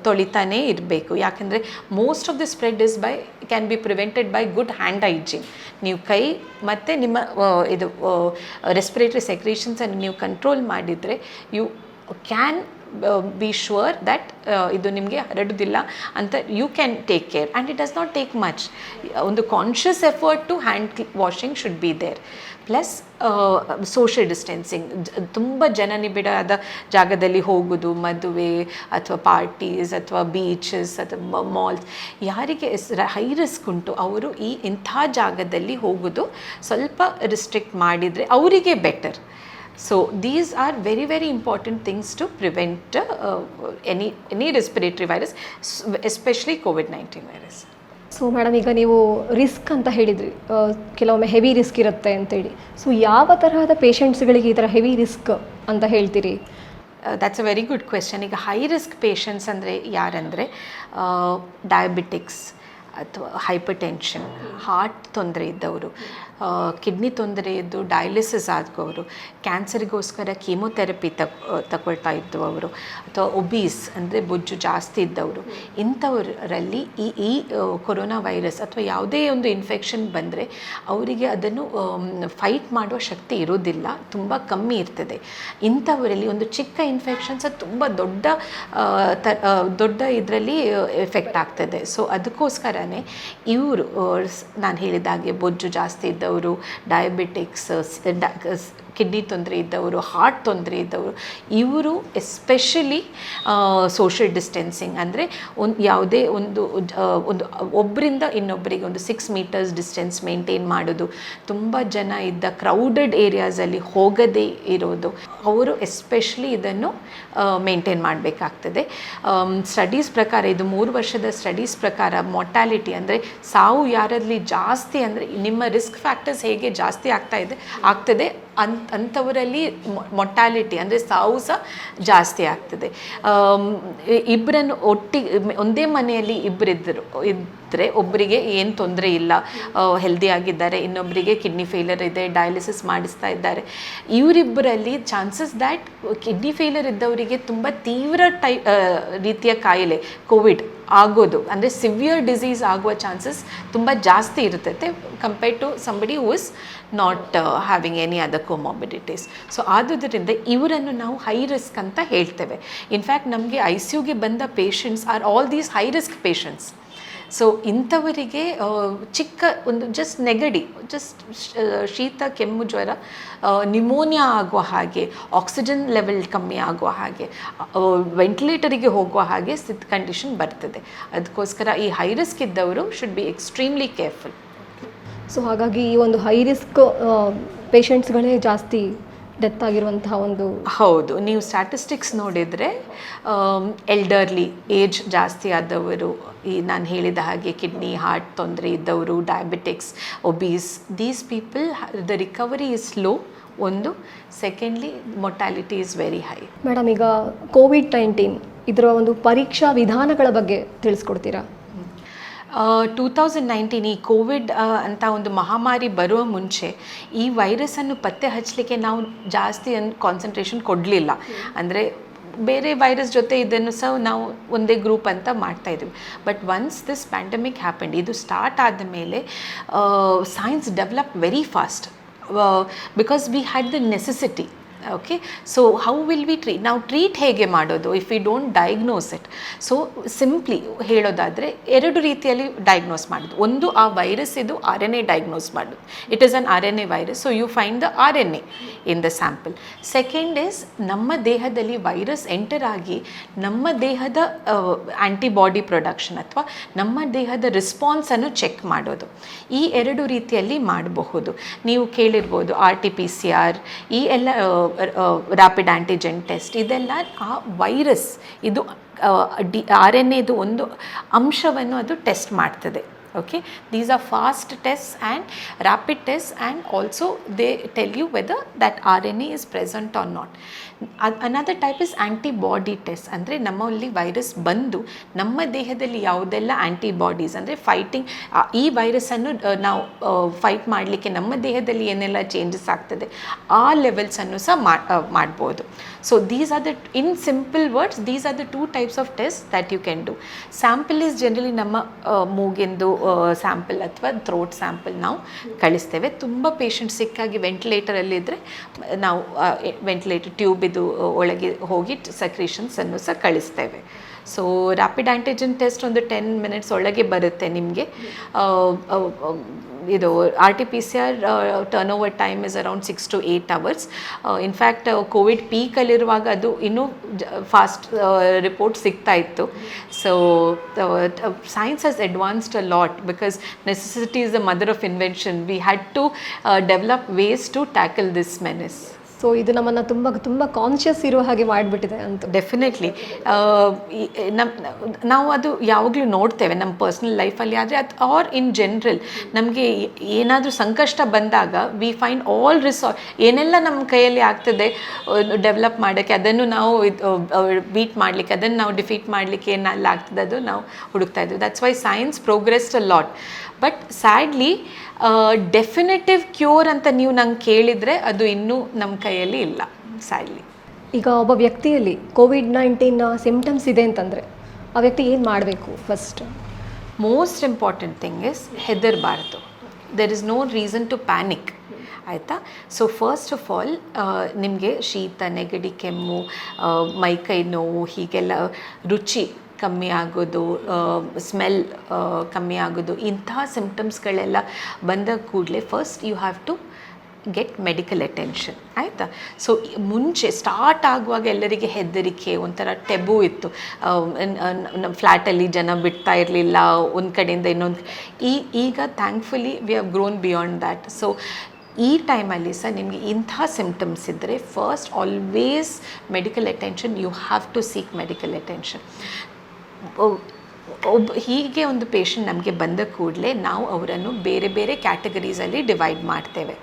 ತೊಳಿತಾನೇ ಇರಬೇಕು. ಯಾಕಂದರೆ most of the spread is can be prevented bye good hand hygiene. ನೀವು ಕೈ ಮತ್ತು ನಿಮ್ಮ ಇದು ರೆಸ್ಪಿರೇಟರಿ ಸೆಕ್ರೇಷನ್ಸನ್ನು ನೀವು ಕಂಟ್ರೋಲ್ ಮಾಡಿದರೆ you can be sure that ಇದು ನಿಮಗೆ ಹರಡುವುದಿಲ್ಲ ಅಂತ you can take care. And it does not take much. ಒಂದು conscious effort to hand washing should be there. Plus social distancing, ತುಂಬ ಜನನಿಬಿಡಾದ ಜಾಗದಲ್ಲಿ ಹೋಗೋದು, ಮದುವೆ ಅಥವಾ ಪಾರ್ಟೀಸ್ ಅಥವಾ ಬೀಚಸ್ ಅಥವಾ ಮಾಲ್ಸ್, ಯಾರಿಗೆ ಹೈ ರಿಸ್ಕ್ ಉಂಟು ಅವರು ಇಂಥ ಜಾಗದಲ್ಲಿ ಹೋಗೋದು ಸ್ವಲ್ಪ ರಿಸ್ಟ್ರಿಕ್ಟ್ ಮಾಡಿದರೆ ಅವರಿಗೆ better. So these are very, very important things to prevent any respiratory virus, especially COVID-19 virus. So madam, ಈಗ ನೀವು ರಿಸ್ಕ್ ಅಂತ ಹೇಳಿದ್ರಿ, ಕೆಲವೊಮ್ಮೆ ಹೆವಿ ರಿಸ್ಕ್ ಇರುತ್ತೆ ಅಂತೇಳಿ. ಸೊ ಯಾವ ತರಹದ ಪೇಷಂಟ್ಸ್ಗಳಿಗೆ ಈ ಥರ ಹೆವಿ ರಿಸ್ಕ್ ಅಂತ ಹೇಳ್ತೀರಿ? That's a very good question. ಈಗ ಹೈ ರಿಸ್ಕ್ ಪೇಷಂಟ್ಸ್ ಅಂದರೆ ಯಾರಂದರೆ ಡಯಾಬಿಟಿಕ್ಸ್ ಅಥವಾ ಹೈಪರ್ ಟೆನ್ಷನ್, ಹಾರ್ಟ್ ತೊಂದರೆ ಇದ್ದವರು, ಕಿಡ್ನಿ ತೊಂದರೆ ಇದ್ದು ಡಯಾಲಿಸಿಸ್ ಆದವರು, ಕ್ಯಾನ್ಸರಿಗೋಸ್ಕರ ಕೀಮೊಥೆರಪಿ ತಗೊಳ್ತಾ ಇದ್ದವರು, ಅಥವಾ ಒಬೀಸ್ ಅಂದರೆ ಬೊಜ್ಜು ಜಾಸ್ತಿ ಇದ್ದವರು, ಇಂಥವರಲ್ಲಿ ಈ ಕೊರೋನಾ ವೈರಸ್ ಅಥವಾ ಯಾವುದೇ ಒಂದು ಇನ್ಫೆಕ್ಷನ್ ಬಂದರೆ ಅವರಿಗೆ ಅದನ್ನು ಫೈಟ್ ಮಾಡುವ ಶಕ್ತಿ ಇರೋದಿಲ್ಲ, ತುಂಬ ಕಮ್ಮಿ ಇರ್ತದೆ. ಇಂಥವರಲ್ಲಿ ಒಂದು ಚಿಕ್ಕ ಇನ್ಫೆಕ್ಷನ್ಸ್ ತುಂಬ ದೊಡ್ಡ ಇದರಲ್ಲಿ ಎಫೆಕ್ಟ್ ಆಗ್ತದೆ. ಸೊ ಅದಕ್ಕೋಸ್ಕರನೇ ಇವರು ನಾನು ಹೇಳಿದಾಗೆ ಬೊಜ್ಜು ಜಾಸ್ತಿ ಇದ್ದವರು, ಡಯಾಬಿಟಿಕ್ಸ್, ಕಿಡ್ನಿ ತೊಂದರೆ ಇದ್ದವರು, ಹಾರ್ಟ್ ತೊಂದರೆ ಇದ್ದವರು, ಇವರು ಎಸ್ಪೆಷಲಿ ಸೋಷಿಯಲ್ ಡಿಸ್ಟೆನ್ಸಿಂಗ್ ಅಂದರೆ ಯಾವುದೇ ಒಂದು ಒಬ್ಬರಿಂದ ಇನ್ನೊಬ್ಬರಿಗೆ ಒಂದು 6 meters ಡಿಸ್ಟೆನ್ಸ್ ಮೇಂಟೈನ್ ಮಾಡೋದು, ತುಂಬ ಜನ ಇದ್ದ ಕ್ರೌಡೆಡ್ ಏರಿಯಾಸಲ್ಲಿ ಹೋಗದೇ ಇರೋದು, ಅವರು ಎಸ್ಪೆಷಲಿ ಇದನ್ನು ಮೇಂಟೈನ್ ಮಾಡಬೇಕಾಗ್ತದೆ. ಸ್ಟಡೀಸ್ ಪ್ರಕಾರ, ಇದು 3 ವರ್ಷದ ಸ್ಟಡೀಸ್ ಪ್ರಕಾರ ಮೊರ್ಟಾಲಿಟಿ ಅಂದರೆ ಸಾವು ಯಾರಲ್ಲಿ ಜಾಸ್ತಿ ಅಂದರೆ ನಿಮ್ಮ ರಿಸ್ಕ್ ಫ್ಯಾಕ್ಟರ್ಸ್ ಹೇಗೆ ಜಾಸ್ತಿ ಆಗ್ತದೆ ಅಂಥವರಲ್ಲಿ ಮೊರ್ಟಾಲಿಟಿ ಅಂದರೆ ಸಾವು ಸಹ ಜಾಸ್ತಿ ಆಗ್ತದೆ. ಇಬ್ಬರನ್ನು ಒಂದೇ ಮನೆಯಲ್ಲಿ ಇದ್ದರೆ ಒಬ್ಬರಿಗೆ ಏನು ತೊಂದರೆ ಇಲ್ಲ, ಹೆಲ್ದಿ ಆಗಿದ್ದಾರೆ, ಇನ್ನೊಬ್ಬರಿಗೆ ಕಿಡ್ನಿ ಫೇಲರ್ ಇದೆ, ಡಯಾಲಿಸಿಸ್ ಮಾಡಿಸ್ತಾ ಇದ್ದಾರೆ. ಇವರಿಬ್ಬರಲ್ಲಿ ಚಾನ್ಸಸ್ ದ್ಯಾಟ್ ಕಿಡ್ನಿ ಫೇಲರ್ ಇದ್ದವರಿಗೆ ತುಂಬ ತೀವ್ರ ರೀತಿಯ ಕಾಯಿಲೆ ಕೋವಿಡ್ ಆಗೋದು ಅಂದರೆ ಸಿವಿಯರ್ ಡಿಸೀಸ್ ಆಗುವ ಚಾನ್ಸಸ್ ತುಂಬ ಜಾಸ್ತಿ ಇರ್ತೈತೆ compared to somebody who is not having any other comorbidities. So ಆದುದರಿಂದ ಇವರನ್ನು ನಾವು ಹೈ ರಿಸ್ಕ್ ಅಂತ ಹೇಳ್ತೇವೆ. ಇನ್ಫ್ಯಾಕ್ಟ್ ನಮಗೆ ICUಗೆ ಬಂದ patients are all these high risk patients. So ಇಂಥವರಿಗೆ ಚಿಕ್ಕ ಒಂದು ಜಸ್ಟ್ ನೆಗಡಿ, ಜಸ್ಟ್ ಶೀತ, ಕೆಮ್ಮು, ಜ್ವರ, ನಿಮೋನಿಯಾ ಆಗುವ ಹಾಗೆ, ಆಕ್ಸಿಜನ್ ಲೆವೆಲ್ ಕಮ್ಮಿ ಆಗುವ ಹಾಗೆ, ವೆಂಟಿಲೇಟರಿಗೆ ಹೋಗುವ ಹಾಗೆ ಕಂಡೀಷನ್ ಬರ್ತದೆ. ಅದಕ್ಕೋಸ್ಕರ ಈ ಹೈ ರಿಸ್ಕ್ ಇದ್ದವರು should be extremely careful. So ಹಾಗಾಗಿ ಈ ಒಂದು ಹೈ ರಿಸ್ಕ್ ಪೇಷಂಟ್ಸ್ಗಳೇ ಜಾಸ್ತಿ ಡೆತ್ ಆಗಿರುವಂತಹ ಒಂದು. ಹೌದು, ನೀವು ಸ್ಟ್ಯಾಟಿಸ್ಟಿಕ್ಸ್ ನೋಡಿದರೆ ಎಲ್ಡರ್ಲಿ, ಏಜ್ ಜಾಸ್ತಿ ಆದವರು, ಈ ನಾನು ಹೇಳಿದ ಹಾಗೆ ಕಿಡ್ನಿ ಹಾರ್ಟ್ ತೊಂದರೆ ಇದ್ದವರು, diabetics, obese, these people the recovery is slow. ಒಂದು, secondly mortality is very high. Madam, ಈಗ COVID-19 ಇದರ ಒಂದು ಪರೀಕ್ಷಾ ವಿಧಾನಗಳ ಬಗ್ಗೆ ತಿಳಿಸ್ಕೊಡ್ತೀರಾ? 2019 ಈ ಕೋವಿಡ್ ಅಂತ ಒಂದು ಮಹಾಮಾರಿ ಬರುವ ಮುಂಚೆ ಈ ವೈರಸ್ಸನ್ನು ಪತ್ತೆ ಹಚ್ಚಲಿಕ್ಕೆ ನಾವು ಜಾಸ್ತಿ ಕಾನ್ಸಂಟ್ರೇಷನ್ ಕೊಡಲಿಲ್ಲ. ಅಂದರೆ ಬೇರೆ ವೈರಸ್ ಜೊತೆ ಇದನ್ನು ಸಹ ನಾವು ಒಂದೇ ಗ್ರೂಪ್ ಅಂತ ಮಾಡ್ತಾಯಿದ್ವಿ. But once this pandemic happened, ಇದು ಸ್ಟಾರ್ಟ್ ಆದ ಮೇಲೆ science develop very fast because we had the necessity. Okay, so how will we treat? ನಾವು ಟ್ರೀಟ್ ಹೇಗೆ ಮಾಡೋದು if we don't diagnose it? So simply ಹೇಳೋದಾದರೆ 2 ರೀತಿಯಲ್ಲಿ ಡಯಾಗ್ನೋಸ್ ಮಾಡೋದು. ಒಂದು, ಆ ವೈರಸ್ ಇದು RNA ಡಯಾಗ್ನೋಸ್ ಮಾಡೋದು. It is an RNA virus, so you find the RNA in the sample. Second is ನಮ್ಮ ದೇಹದಲ್ಲಿ ವೈರಸ್ ಎಂಟರ್ ಆಗಿ ನಮ್ಮ ದೇಹದ ಆ್ಯಂಟಿಬಾಡಿ ಪ್ರೊಡಕ್ಷನ್ ಅಥವಾ ನಮ್ಮ ದೇಹದ ರಿಸ್ಪಾನ್ಸನ್ನು ಚೆಕ್ ಮಾಡೋದು. ಈ 2 ರೀತಿಯಲ್ಲಿ ಮಾಡಬಹುದು. ನೀವು ಕೇಳಿರ್ಬೋದು RT-PCR, ಈ ಎಲ್ಲ ರ್ಯಾಪಿಡ್ ಆ್ಯಂಟಿಜೆನ್ ಟೆಸ್ಟ್, ಇದೆಲ್ಲ ಆ ವೈರಸ್ ಇದು RNAದು ಒಂದು ಅಂಶವನ್ನು ಅದು ಟೆಸ್ಟ್ ಮಾಡ್ತದೆ. Okay, these are fast tests and rapid tests, and also they tell you whether that RNA is present or not. Another type is antibody test. ಅಂದರೆ ನಮ್ಮಲ್ಲಿ ವೈರಸ್ ಬಂದು ನಮ್ಮ ದೇಹದಲ್ಲಿ ಯಾವುದೆಲ್ಲ ಆ್ಯಂಟಿಬಾಡೀಸ್ ಅಂದರೆ ಫೈಟಿಂಗ್ ಈ ವೈರಸ್ಸನ್ನು ನಾವು ಫೈಟ್ ಮಾಡಲಿಕ್ಕೆ ನಮ್ಮ ದೇಹದಲ್ಲಿ ಏನೆಲ್ಲ ಚೇಂಜಸ್ ಆಗ್ತದೆ ಆ ಲೆವೆಲ್ಸನ್ನು ಸಹ ಮಾಡ್ಬೋದು. So these are the, in simple words, these are the 2 types of tests that you can do. Sample is generally ನಮ್ಮ ಮೂಗಿಂದು ಸ್ಯಾಂಪಲ್ ಅಥವಾ ಥ್ರೋಟ್ ಸ್ಯಾಂಪಲ್ ನಾವು ಕಳಿಸ್ತೇವೆ. ತುಂಬ ಪೇಷಂಟ್ ಸಿಕ್ಕಾಗಿ ವೆಂಟಿಲೇಟರಲ್ಲಿದ್ದರೆ ನಾವು ವೆಂಟಿಲೇಟರ್ ಟ್ಯೂಬ್ ಇದು ಒಳಗೆ ಹೋಗಿ ಸಕ್ರೀಷನ್ಸನ್ನು ಸಹ ಕಳಿಸ್ತೇವೆ. ಸೊ ರ್ಯಾಪಿಡ್ ಆ್ಯಂಟಿಜನ್ ಟೆಸ್ಟ್ ಒಂದು 10 minutes ಒಳಗೆ ಬರುತ್ತೆ ನಿಮಗೆ. ಇದು RT-PCR turn over time is around 6 to 8 hours. In fact COVID ಪೀಕಲ್ಲಿರುವಾಗ ಅದು ಇನ್ನೂ ಫಾಸ್ಟ್ ರಿಪೋರ್ಟ್ ಸಿಗ್ತಾ ಇತ್ತು. So science has advanced a lot because necessity is the mother of invention. We had to develop ways to tackle this menace. So ಇದು ನಮ್ಮನ್ನು ತುಂಬ conscious ಇರೋ ಹಾಗೆ ಮಾಡಿಬಿಟ್ಟಿದೆ ಅಂತ. ಡೆಫಿನೆಟ್ಲಿ ನಾವು ಅದು ಯಾವಾಗಲೂ ನೋಡ್ತೇವೆ ನಮ್ಮ ಪರ್ಸ್ನಲ್ ಲೈಫಲ್ಲಿ. ಆದರೆ ಅದು ಆರ್ ಇನ್ ಜನರಲ್ ನಮಗೆ ಏನಾದರೂ ಸಂಕಷ್ಟ ಬಂದಾಗ ವಿ ಫೈಂಡ್ ಆಲ್ ಏನೆಲ್ಲ ನಮ್ಮ ಕೈಯಲ್ಲಿ ಆಗ್ತದೆ ಡೆವಲಪ್ ಮಾಡೋಕ್ಕೆ, ಅದನ್ನು ನಾವು ಬೀಟ್ ಮಾಡಲಿಕ್ಕೆ, ಅದನ್ನು ನಾವು ಡಿಫೀಟ್ ಮಾಡಲಿಕ್ಕೆ ಏನೆಲ್ಲ ಆಗ್ತದೆ ಅದು ನಾವು ಹುಡುಕ್ತಾ ಇದ್ದೀವಿ. That's why science ಪ್ರೋಗ್ರೆಸ್ಡ್ a lot. But sadly definitive cure ಅಂತ ನೀವು ನಂಗೆ ಕೇಳಿದರೆ ಅದು ಇನ್ನೂ ನಮ್ಮ ಕೈಯಲ್ಲಿ ಇಲ್ಲ, ಸ್ಯಾಡ್ಲಿ. ಈಗ ಒಬ್ಬ ವ್ಯಕ್ತಿಯಲ್ಲಿ COVID-19 ಸಿಂಪ್ಟಮ್ಸ್ ಇದೆ ಅಂತಂದರೆ ಆ ವ್ಯಕ್ತಿ ಏನು ಮಾಡಬೇಕು? First most important thing is ಹೆದರಬಾರ್ದು. There is no reason to panic, ಆಯಿತಾ? ಸೊ ಫಸ್ಟ್ ಆಫ್ ಆಲ್ ನಿಮಗೆ ಶೀತ, ನೆಗಡಿ, ಕೆಮ್ಮು, ಮೈಕೈ ನೋವು, ಹೀಗೆಲ್ಲ ರುಚಿ ಕಮ್ಮಿ ಆಗೋದು, ಸ್ಮೆಲ್ ಕಮ್ಮಿ ಆಗೋದು, ಇಂತಹ ಸಿಂಪ್ಟಮ್ಸ್ಗಳೆಲ್ಲ ಬಂದ ಕೂಡಲೇ first you have to get medical attention, ಆಯಿತಾ? ಸೊ ಮುಂಚೆ ಸ್ಟಾರ್ಟ್ ಆಗುವಾಗ ಎಲ್ಲರಿಗೆ ಹೆದರಿಕೆ, ಒಂಥರ ಟೆಬು ಇತ್ತು. ನಮ್ಮ ಫ್ಲ್ಯಾಟಲ್ಲಿ ಜನ ಬಿಡ್ತಾ ಇರಲಿಲ್ಲ ಒಂದು ಕಡೆಯಿಂದ ಇನ್ನೊಂದು. ಈಗ thankfully we have grown beyond that. So ಈ ಟೈಮಲ್ಲಿ ಸಹ ನಿಮಗೆ ಇಂಥ ಸಿಂಪ್ಟಮ್ಸ್ ಇದ್ದರೆ first always medical attention, you have to seek medical attention. ಹೀಗೆ ಒಂದು ಪೇಷಂಟ್ ನಮಗೆ ಬಂದ ಕೂಡಲೇ ನಾವು ಅವರನ್ನು ಬೇರೆ ಬೇರೆ ಕ್ಯಾಟಗರೀಸಲ್ಲಿ ಡಿವೈಡ್ ಮಾಡ್ತೇವೆ.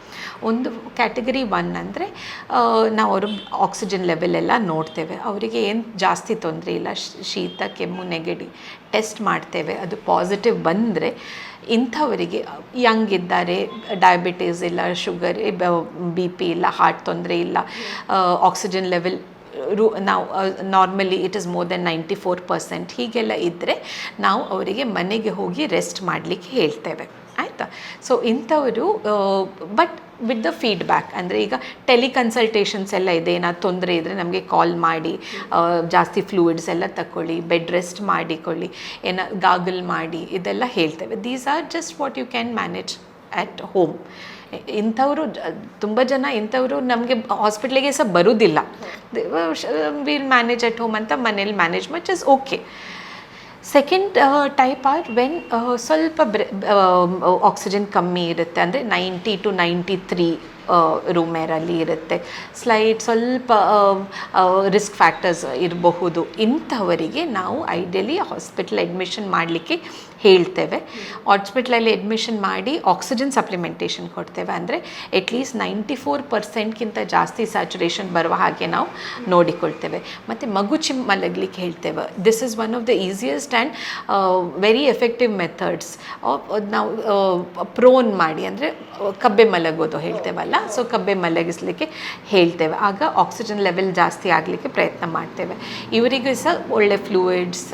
ಒಂದು ಕ್ಯಾಟಗರಿ 1 ಅಂದರೆ ನಾವು ಅವರು ಆಕ್ಸಿಜನ್ ಲೆವೆಲ್ ಎಲ್ಲ ನೋಡ್ತೇವೆ. ಅವರಿಗೆ ಏನು ಜಾಸ್ತಿ ತೊಂದರೆ ಇಲ್ಲ, ಶೀತ, ಕೆಮ್ಮು, ನೆಗಡಿ ಟೆಸ್ಟ್ ಮಾಡ್ತೇವೆ. ಅದು ಪಾಸಿಟಿವ್ ಬಂದರೆ ಇಂಥವರಿಗೆ ಯಂಗ್ ಇದ್ದಾರೆ, ಡಯಾಬಿಟೀಸ್ ಇಲ್ಲ, ಶುಗರ್, BP ಇಲ್ಲ, ಹಾರ್ಟ್ ತೊಂದರೆ ಇಲ್ಲ, ಆಕ್ಸಿಜನ್ ಲೆವೆಲ್ ನಾವು normally it is more than 94%, ಹೀಗೆಲ್ಲ ಇದ್ದರೆ ನಾವು ಅವರಿಗೆ ಮನೆಗೆ ಹೋಗಿ ರೆಸ್ಟ್ ಮಾಡಲಿಕ್ಕೆ ಹೇಳ್ತೇವೆ, ಆಯಿತಾ? ಸೊ ಇಂಥವರು ಬಟ್ ವಿತ್ ದ ಫೀಡ್ಬ್ಯಾಕ್, ಅಂದರೆ ಈಗ ಟೆಲಿಕನ್ಸಲ್ಟೇಷನ್ಸ್ ಎಲ್ಲ ಇದೆ. ಏನಾದ್ರು ತೊಂದರೆ ಇದ್ದರೆ ನಮಗೆ ಕಾಲ್ ಮಾಡಿ, ಜಾಸ್ತಿ ಫ್ಲೂಯಿಡ್ಸ್ ಎಲ್ಲ ತಗೊಳ್ಳಿ, ಬೆಡ್ ರೆಸ್ಟ್ ಮಾಡಿಕೊಳ್ಳಿ, ಗಾಗಲ್ ಮಾಡಿ, ಇದೆಲ್ಲ ಹೇಳ್ತೇವೆ. These are just what you can manage at home. ಇಂಥವರು ತುಂಬ ಜನ ಇಂಥವರು ನಮಗೆ ಹಾಸ್ಪಿಟ್ಲಿಗೆ ಸಹ ಬರೋದಿಲ್ಲ. ವಿಲ್ ಮ್ಯಾನೇಜ್ ಅಟ್ ಹೋಮ್ ಅಂತ ಮನೇಲಿ manage much is okay. Second type are when ಸ್ವಲ್ಪ ಆಕ್ಸಿಜನ್ ಕಮ್ಮಿ ಇರುತ್ತೆ, ಅಂದರೆ 90 to 93 ರೂಮ್ ಏರಲ್ಲಿ ಇರುತ್ತೆ, ಸ್ವಲ್ಪ ರಿಸ್ಕ್ ಫ್ಯಾಕ್ಟರ್ಸ್ ಇರಬಹುದು. ಇಂಥವರಿಗೆ ನಾವು ಐಡಿಯಲಿ ಹಾಸ್ಪಿಟಲ್ ಅಡ್ಮಿಷನ್ ಮಾಡಲಿಕ್ಕೆ ಹೇಳ್ತೇವೆ. ಹಾಸ್ಪಿಟ್ಲಲ್ಲಿ ಅಡ್ಮಿಷನ್ ಮಾಡಿ ಆಕ್ಸಿಜನ್ ಸಪ್ಲಿಮೆಂಟೇಷನ್ ಕೊಡ್ತೇವೆ. ಅಂದರೆ ಅಟ್ಲೀಸ್ಟ್ 94%ಗಿಂತ ಜಾಸ್ತಿ ಸ್ಯಾಚುರೇಷನ್ ಬರುವ ಹಾಗೆ ನಾವು ನೋಡಿಕೊಳ್ತೇವೆ. ಮತ್ತು ಮಗು ಮಲಗಲಿಕ್ಕೆ ಹೇಳ್ತೇವೆ. This is one of the easiest and very effective methods. ನಾವು ಪ್ರೋನ್ ಮಾಡಿ, ಅಂದರೆ ಕಬ್ಬೆ ಮಲಗೋದು ಹೇಳ್ತೇವಲ್ಲ, ಸೊ ಕಬ್ಬೆ ಮಲಗಿಸ್ಲಿಕ್ಕೆ ಹೇಳ್ತೇವೆ. ಆಗ ಆಕ್ಸಿಜನ್ ಲೆವೆಲ್ ಜಾಸ್ತಿ ಆಗಲಿಕ್ಕೆ ಪ್ರಯತ್ನ ಮಾಡ್ತೇವೆ. ಇವರಿಗೂ ಸಹ ಒಳ್ಳೆ ಫ್ಲೂಯಿಡ್ಸ್,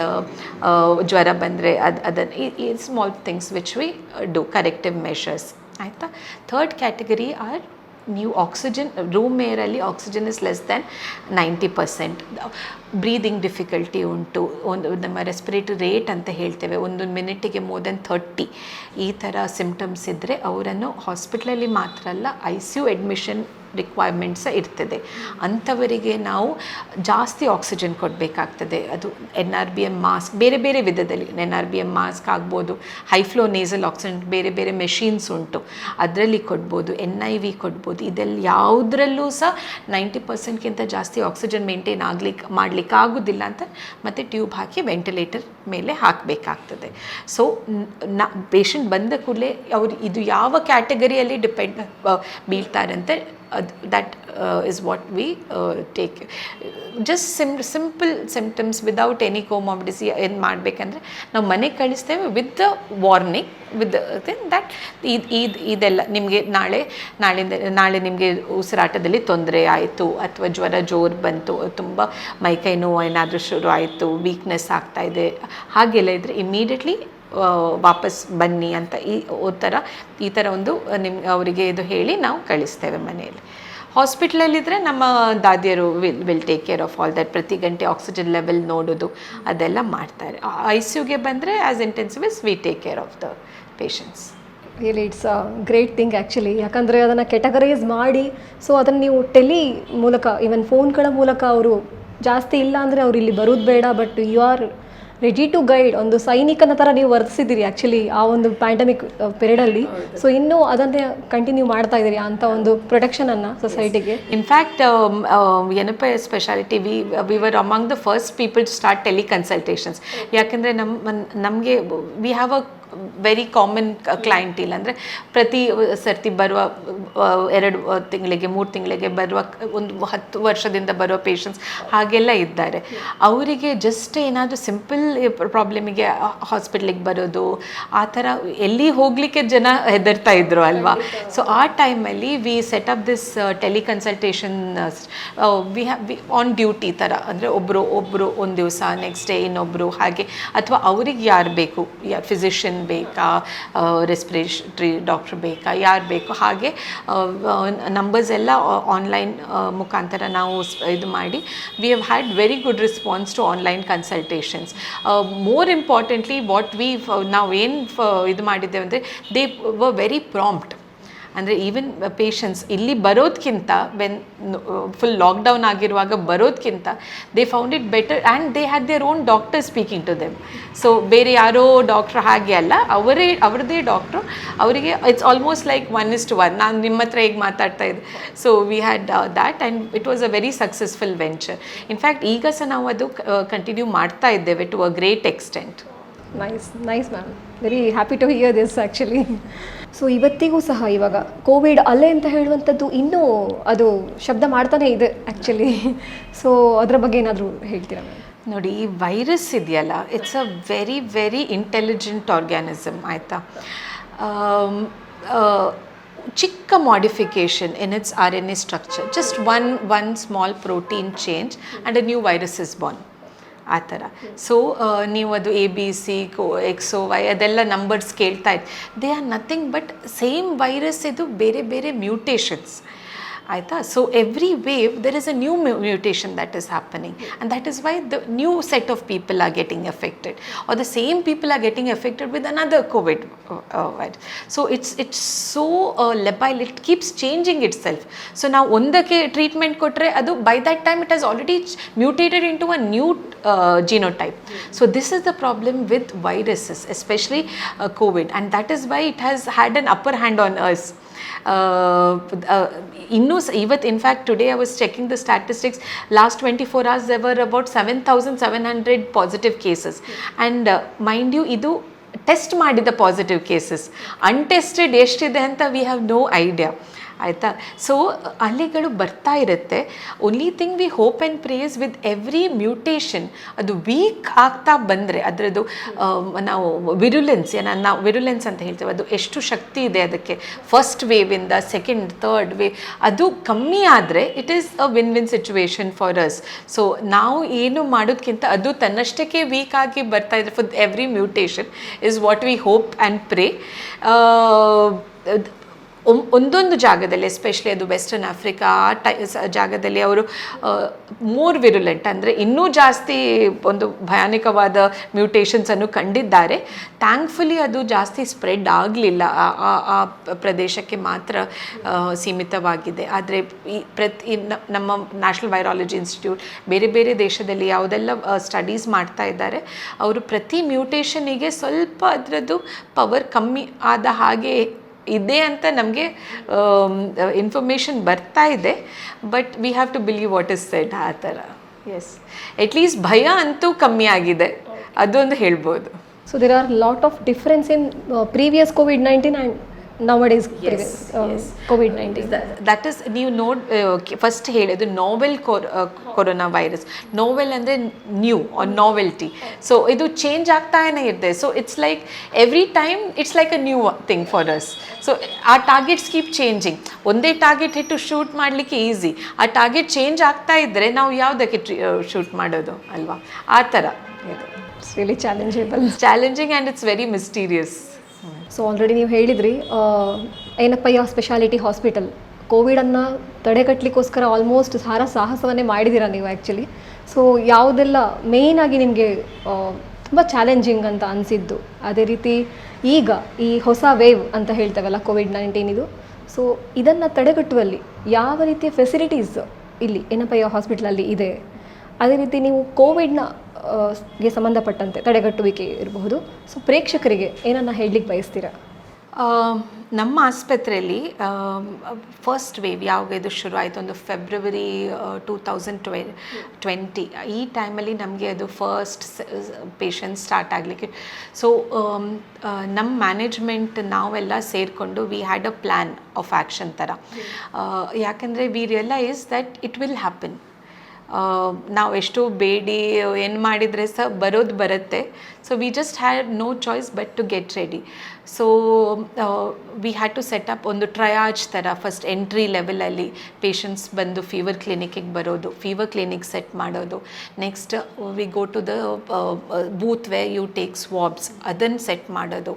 ಜ್ವರ ಬಂದರೆ ಅದನ್ನು ಈ small things which we do, corrective measures, ಆಯಿತಾ? ಥರ್ಡ್ ಕ್ಯಾಟಗರಿ ಆರ್ ನೀವು ಆಕ್ಸಿಜನ್ ರೂಮ್ ಏರಲ್ಲಿ oxygen is less than 90%, breathing difficulty ಉಂಟು, ಒಂದು ನಮ್ಮ ರೆಸ್ಪಿರೇಟರಿ ರೇಟ್ ಅಂತ ಹೇಳ್ತೇವೆ, ಒಂದು ಮಿನಿಟಿಗೆ ಮೋರ್ ದೆನ್ 30, ಈ ಥರ ಸಿಂಪ್ಟಮ್ಸ್ ಇದ್ದರೆ ಅವರನ್ನು ಹಾಸ್ಪಿಟ್ಲಲ್ಲಿ ಮಾತ್ರ ಅಲ್ಲ ICU ಅಡ್ಮಿಷನ್ ರಿಕ್ವೈರ್ಮೆಂಟ್ಸ್ ಇರ್ತದೆ. ಅಂಥವರಿಗೆ ನಾವು ಜಾಸ್ತಿ ಆಕ್ಸಿಜನ್ ಕೊಡಬೇಕಾಗ್ತದೆ. ಅದು NRBM ಮಾಸ್ಕ್ ಬೇರೆ ಬೇರೆ ವಿಧದಲ್ಲಿ, NRBM ಮಾಸ್ಕ್ ಆಗ್ಬೋದು, ಹೈ ಫ್ಲೋ ನೇಸಲ್ ಆಕ್ಸಿಜನ್ ಬೇರೆ ಬೇರೆ ಮೆಷಿನ್ಸ್ ಉಂಟು, ಅದರಲ್ಲಿ ಕೊಡ್ಬೋದು, NIV ಕೊಡ್ಬೋದು. ಇದೆಲ್ಲ ಯಾವುದರಲ್ಲೂ ಸಹ 90%ಗಿಂತ ಜಾಸ್ತಿ ಆಕ್ಸಿಜನ್ ಮೇಂಟೈನ್ ಮಾಡಲಿಕ್ಕೆ ಆಗೋದಿಲ್ಲ ಅಂತ ಮತ್ತೆ ಟ್ಯೂಬ್ ಹಾಕಿ ವೆಂಟಿಲೇಟರ್ ಮೇಲೆ ಹಾಕಬೇಕಾಗ್ತದೆ. ಸೊ ಪೇಷಂಟ್ ಬಂದ ಕೂಡಲೇ ಅವರು ಇದು ಯಾವ ಕ್ಯಾಟಗರಿಯಲ್ಲಿ ಬೀಳ್ತಾರಂತೆ, that is what we take. Just simple symptoms without any comorbidities ಏನು ಮಾಡಬೇಕಂದ್ರೆ ನಾವು ಮನೆಗೆ ಕಳಿಸ್ತೇವೆ with the warning, with that ಇದೆಲ್ಲ ನಿಮಗೆ ನಾಳೆ ನಿಮಗೆ ಉಸಿರಾಟದಲ್ಲಿ ತೊಂದರೆ ಆಯಿತು, ಅಥವಾ ಜ್ವರ ಜೋರು ಬಂತು, ತುಂಬ ಮೈಕೈ ನೋವು ಏನಾದರೂ ಶುರು ಆಯಿತು, ವೀಕ್ನೆಸ್ ಆಗ್ತಾಯಿದೆ, ಹಾಗೆಲ್ಲ ಇದ್ದರೆ ಇಮ್ಮಿಡಿಯೇಟ್ಲಿ ವಾಪಸ್ ಬನ್ನಿ ಅಂತ ಈ ಥರ ಒಂದು ಅವರಿಗೆ ಇದು ಹೇಳಿ ನಾವು ಕಳಿಸ್ತೇವೆ ಮನೆಯಲ್ಲಿ. ಹಾಸ್ಪಿಟ್ಲಲ್ಲಿದ್ದರೆ ನಮ್ಮ ದಾದಿಯರು will take care of all that. ಪ್ರತಿ ಗಂಟೆ ಆಕ್ಸಿಜನ್ ಲೆವೆಲ್ ನೋಡೋದು ಅದೆಲ್ಲ ಮಾಡ್ತಾರೆ. ICUಗೆ ಬಂದರೆ as intensivist we take care of the patients. Really it's a great thing actually. ಯಾಕಂದರೆ ಅದನ್ನು ಕೆಟಗರೈಸ್ ಮಾಡಿ, ಸೊ ಅದನ್ನು ನೀವು ಟೆಲಿ ಮೂಲಕ, ಈವನ್ ಫೋನ್ಗಳ ಮೂಲಕ ಅವರು ಜಾಸ್ತಿ ಇಲ್ಲ ಅಂದರೆ ಅವ್ರು ಇಲ್ಲಿ ಬರೋದು ಬೇಡ, but you are ready to guide. ಒಂದು ಸೈನಿಕನ ಥರ ನೀವು ವರ್ತಿಸಿದ್ದೀರಿ ಆ್ಯಕ್ಚುಲಿ ಆ ಒಂದು ಪ್ಯಾಂಡಮಿಕ್ ಪೀರಿಯಡಲ್ಲಿ. ಸೊ ಇನ್ನೂ ಅದನ್ನೇ ಕಂಟಿನ್ಯೂ ಮಾಡ್ತಾ ಇದ್ದೀರಿ ಅಂಥ ಒಂದು ಪ್ರೊಟೆಕ್ಷನನ್ನು ಸೊಸೈಟಿಗೆ. In fact Yenepoya speciality we were among the first people to start tele consultations. ಯಾಕೆಂದರೆ ನಮಗೆ we have a very common clientele. ಅಂದರೆ ಪ್ರತಿ ಸರ್ತಿ ಬರುವ 2 ತಿಂಗಳಿಗೆ 3 ತಿಂಗಳಿಗೆ ಬರುವ, ಒಂದು 10 ವರ್ಷದಿಂದ ಬರುವ ಪೇಷಂಟ್ಸ್ ಹಾಗೆಲ್ಲ ಇದ್ದಾರೆ. ಅವರಿಗೆ ಜಸ್ಟ್ ಏನಾದರೂ ಸಿಂಪಲ್ ಪ್ರಾಬ್ಲಮಿಗೆ ಹಾಸ್ಪಿಟ್ಲಿಗೆ ಬರೋದು, ಆ ಥರ ಎಲ್ಲಿ ಹೋಗಲಿಕ್ಕೆ ಜನ ಹೆದರ್ತಾ ಇದ್ರು ಅಲ್ವಾ. ಸೊ ಆ ಟೈಮಲ್ಲಿ we set up this teleconsultation. We on duty ಥರ, ಅಂದರೆ ಒಬ್ಬರು ಒಂದು ದಿವಸ, ನೆಕ್ಸ್ಟ್ ಡೇ ಇನ್ನೊಬ್ಬರು, ಹಾಗೆ. ಅಥವಾ ಅವ್ರಿಗೆ ಯಾರು ಬೇಕು, ಫಿಸಿಷಿಯನ್ ಬೇಕಾ, ರೆಸ್ಪಿರೇಟರಿ ಡಾಕ್ಟ್ರ್ ಬೇಕಾ, ಯಾರು ಬೇಕು, ಹಾಗೆ ನಂಬರ್ಸ್ ಎಲ್ಲ ಆನ್ಲೈನ್ ಮುಖಾಂತರ ನಾವು ಇದು ಮಾಡಿ we have had very good response to online consultations. More importantly ನಾವೇನು ಇದು ಮಾಡಿದ್ದೇವೆ ಅಂದರೆ ದೇ ವರ್ ವೆರಿ ಪ್ರಾಂಪ್ಟ್. ಅಂದರೆ ಈವನ್ ಪೇಷಂಟ್ಸ್ ಇಲ್ಲಿ ಬರೋದಕ್ಕಿಂತ ಫುಲ್ ಲಾಕ್ಡೌನ್ ಆಗಿರುವಾಗ ಬರೋದಕ್ಕಿಂತ they found it better, and they had their own doctor speaking to them. So ಬೇರೆ ಯಾರೋ ಡಾಕ್ಟ್ರ್ ಹಾಗೆ ಅಲ್ಲ, ಅವ್ರದ್ದೇ ಡಾಕ್ಟ್ರು. ಅವರಿಗೆ ಇಟ್ಸ್ ಆಲ್ಮೋಸ್ಟ್ ಲೈಕ್ 1:1. ನಾನು ನಿಮ್ಮ ಹತ್ರ ಹೇಗೆ ಮಾತಾಡ್ತಾ ಇದ್ದೆ. So we had that, and it was a very successful venture. In fact ಈಗ ಸಹ ನಾವು ಅದು ಕಂಟಿನ್ಯೂ ಮಾಡ್ತಾ ಇದ್ದೇವೆ to a great extent. Nice ma'am, very happy to hear this actually. So ಇವತ್ತಿಗೂ ಸಹ ಇವಾಗ ಕೋವಿಡ್ ಅಲೆ ಅಂತ ಹೇಳುವಂಥದ್ದು ಇನ್ನೂ ಅದು ಶಬ್ದ ಮಾಡ್ತಾನೆ ಇದೆ ಆ್ಯಕ್ಚುಲಿ. ಸೊ ಅದರ ಬಗ್ಗೆ ಏನಾದರೂ ಹೇಳ್ತೀರಾ ಮ್ಯಾಮ್? ನೋಡಿ, ಈ ವೈರಸ್ ಇದೆಯಲ್ಲ, it's a very very intelligent organism, ಆಯಿತಾ. ಚಿಕ್ಕ modification in its RNA structure, just one small protein change and a new virus is Born, ಆ ಥರ. ಸೊ ನೀವು ಅದು ABC, XOY ಅದೆಲ್ಲ ನಂಬರ್ಸ್ ಕೇಳ್ತಾ ಇತ್ತು. They are nothing but same virus, ಇದು ಬೇರೆ ಬೇರೆ ಮ್ಯೂಟೇಷನ್ಸ್, ಆಯಿತಾ. So every wave there is a new mutation that is happening, and that is why the new set of people are getting affected, or the same people are getting affected with another COVID virus. So it's so labile, it keeps changing itself. So ನಾವು ಒಂದಕ್ಕೆ treatment ಕೊಟ್ಟರೆ ಅದು by that time it has already mutated into a new genotype. So this is the problem with viruses, especially COVID, and that is why it has had an upper hand on us. Even in fact today I was checking the statistics, last 24 hours there were about 7,700 positive cases, and mind you idu test ಮಾಡಿದ positive cases, untested ಎಷ್ಟಿದೆ ಅಂತ we have no idea, ಆಯಿತಾ. So ಅಲೆಗಳು ಬರ್ತಾ ಇರುತ್ತೆ. Only thing we hope and prays with every mutation ಅದು weak ಆಗ್ತಾ ಬಂದರೆ ಅದರದ್ದು ನಾವು ವಿರುಲೆನ್ಸ್ ಅಂತ ಹೇಳ್ತೇವೆ, ಅದು ಎಷ್ಟು ಶಕ್ತಿ ಇದೆ ಅದಕ್ಕೆ, ಫಸ್ಟ್ ವೇವಿಂದ ಸೆಕೆಂಡ್ ಥರ್ಡ್ ವೇವ್ ಅದು ಕಮ್ಮಿ ಆದರೆ it is a win situation for us. So ನಾವು ಏನು ಮಾಡೋದಕ್ಕಿಂತ ಅದು ತನ್ನಷ್ಟಕ್ಕೆ ವೀಕ್ ಆಗಿ ಬರ್ತಾ ಇದ್ರೆ for every mutation is what we hope and pray. ಒಂದೊಂದು ಜಾಗದಲ್ಲಿ ಎಸ್ಪೆಷಲಿ ಅದು ವೆಸ್ಟರ್ನ್ ಆಫ್ರಿಕಾ ಜಾಗದಲ್ಲಿ ಅವರು ಮೋರ್ ವಿರುಲೆಂಟ್ ಅಂದರೆ ಇನ್ನೂ ಜಾಸ್ತಿ ಒಂದು ಭಯಾನಕವಾದ ಮ್ಯೂಟೇಷನ್ಸನ್ನು ಕಂಡಿದ್ದಾರೆ. ಥ್ಯಾಂಕ್ಫುಲಿ ಅದು ಜಾಸ್ತಿ ಸ್ಪ್ರೆಡ್ ಆಗಲಿಲ್ಲ, ಆ ಪ್ರದೇಶಕ್ಕೆ ಮಾತ್ರ ಸೀಮಿತವಾಗಿದೆ. ಆದರೆ ಈ ನಮ್ಮ ನ್ಯಾಷನಲ್ ವೈರಾಲಜಿ ಇನ್ಸ್ಟಿಟ್ಯೂಟ್ ಬೇರೆ ಬೇರೆ ದೇಶದಲ್ಲಿ ಯಾವುದೆಲ್ಲ ಸ್ಟಡೀಸ್ ಮಾಡ್ತಾ ಇದ್ದಾರೆ, ಅವರು ಪ್ರತಿ ಮ್ಯೂಟೇಷನಿಗೆ ಸ್ವಲ್ಪ ಅದರದ್ದು ಪವರ್ ಕಮ್ಮಿ ಆದ ಹಾಗೆ ಇದೆ ಅಂತ ನಮಗೆ ಇನ್ಫಾರ್ಮೇಷನ್ ಬರ್ತಾ ಇದೆ. But we have to believe what is said ಆ ಥರ. ಎಸ್, ಅಟ್ಲೀಸ್ಟ್ ಭಯ ಅಂತೂ ಕಮ್ಮಿ ಆಗಿದೆ, ಅದೊಂದು ಹೇಳ್ಬೋದು. So there are lot of difference in previous ಕೋವಿಡ್-19 and nowadays COVID-19. That is, ನೀವು ಫಸ್ಟ್ ಹೇಳಿದ್ದು ನೋವೆಲ್ ಕೊರೋನಾ ವೈರಸ್. ನೋವೆಲ್ ಅಂದರೆ ನ್ಯೂ ಆರ್ ನಾವೆಲ್ಟಿ. ಸೊ ಇದು ಚೇಂಜ್ ಆಗ್ತಾನೇ ಇದೆ. So it's like every time it's like a new thing for us. So ಆ targets keep changing. ಒಂದೇ target ಇಟ್ಟು shoot ಮಾಡಲಿಕ್ಕೆ ಈಸಿ. ಆ ಟಾರ್ಗೆಟ್ ಚೇಂಜ್ ಆಗ್ತಾ ಇದ್ದರೆ ನಾವು ಯಾವುದಕ್ಕೆ ಶೂಟ್ ಮಾಡೋದು ಅಲ್ವಾ? ಆ ಥರ ಇದು. It's really challenging and it's very mysterious. So already ನೀವು ಹೇಳಿದ್ರಿ ಏನಪ್ಪಯ್ಯ ಸ್ಪೆಷಾಲಿಟಿ ಹಾಸ್ಪಿಟಲ್ ಕೋವಿಡನ್ನು ತಡೆಗಟ್ಟಲಿಕ್ಕೋಸ್ಕರ ಆಲ್ಮೋಸ್ಟ್ ಸಾಹಸವನ್ನೇ ಮಾಡಿದ್ದೀರಾ ನೀವು ಆ್ಯಕ್ಚುಲಿ. ಸೊ ಯಾವುದೆಲ್ಲ ಮೇಯ್ನಾಗಿ ನಿಮಗೆ ತುಂಬ ಚಾಲೆಂಜಿಂಗ್ ಅಂತ ಅನಿಸಿದ್ದು, ಅದೇ ರೀತಿ ಈಗ ಈ ಹೊಸ ವೇವ್ ಅಂತ ಹೇಳ್ತೇವಲ್ಲ ಕೋವಿಡ್-19 ಇದು, ಸೊ ಇದನ್ನು ತಡೆಗಟ್ಟುವಲ್ಲಿ ಯಾವ ರೀತಿಯ ಫೆಸಿಲಿಟೀಸ್ ಇಲ್ಲಿ ಏನಪ್ಪಯ್ಯ ಹಾಸ್ಪಿಟಲಲ್ಲಿ ಇದೆ, ಅದೇ ರೀತಿ ನೀವು ಕೋವಿಡ್ನ ಗೆ ಸಂಬಂಧಪಟ್ಟಂತೆ ತಡೆಗಟ್ಟುವಿಕೆ ಇರಬಹುದು, ಸೊ ಪ್ರೇಕ್ಷಕರಿಗೆ ಏನನ್ನ ಹೇಳಲಿಕ್ಕೆ ಬಯಸ್ತೀರಾ? ನಮ್ಮ ಆಸ್ಪತ್ರೆಯಲ್ಲಿ ಫಸ್ಟ್ ವೇವ್ ಯಾವಾಗ ಇದು ಶುರು ಆಯಿತು, ಒಂದು ಫೆಬ್ರವರಿ 2020 ಈ ಟೈಮಲ್ಲಿ ನಮಗೆ ಅದು ಫಸ್ಟ್ ಪೇಷಂಟ್ ಸ್ಟಾರ್ಟ್ ಆಗಲಿಕ್ಕೆ. ಸೊ ನಮ್ಮ ಮ್ಯಾನೇಜ್ಮೆಂಟ್ ನಾವೆಲ್ಲ ಸೇರಿಕೊಂಡು we had a plan of action ಥರ. ಯಾಕೆಂದರೆ we realise that it will happen. ನಾವು ಎಷ್ಟು ಬೇಡಿ ಏನು ಮಾಡಿದರೆ ಸಹ ಬರೋದು ಬರುತ್ತೆ. So we just had no choice but to get ready. So we had to set up ಒಂದು ಟ್ರಯಾಜ್ ಥರ. ಫಸ್ಟ್ ಎಂಟ್ರಿ ಲೆವೆಲಲ್ಲಿ ಪೇಷಂಟ್ಸ್ ಬಂದು ಫೀವರ್ ಕ್ಲಿನಿಕ್ಕಿಗೆ ಬರೋದು, ಫೀವರ್ ಕ್ಲಿನಿಕ್ ಸೆಟ್ ಮಾಡೋದು. Next we go to the booth way you take ಸ್ವಾಬ್ಸ್, ಅದನ್ನು set ಮಾಡೋದು.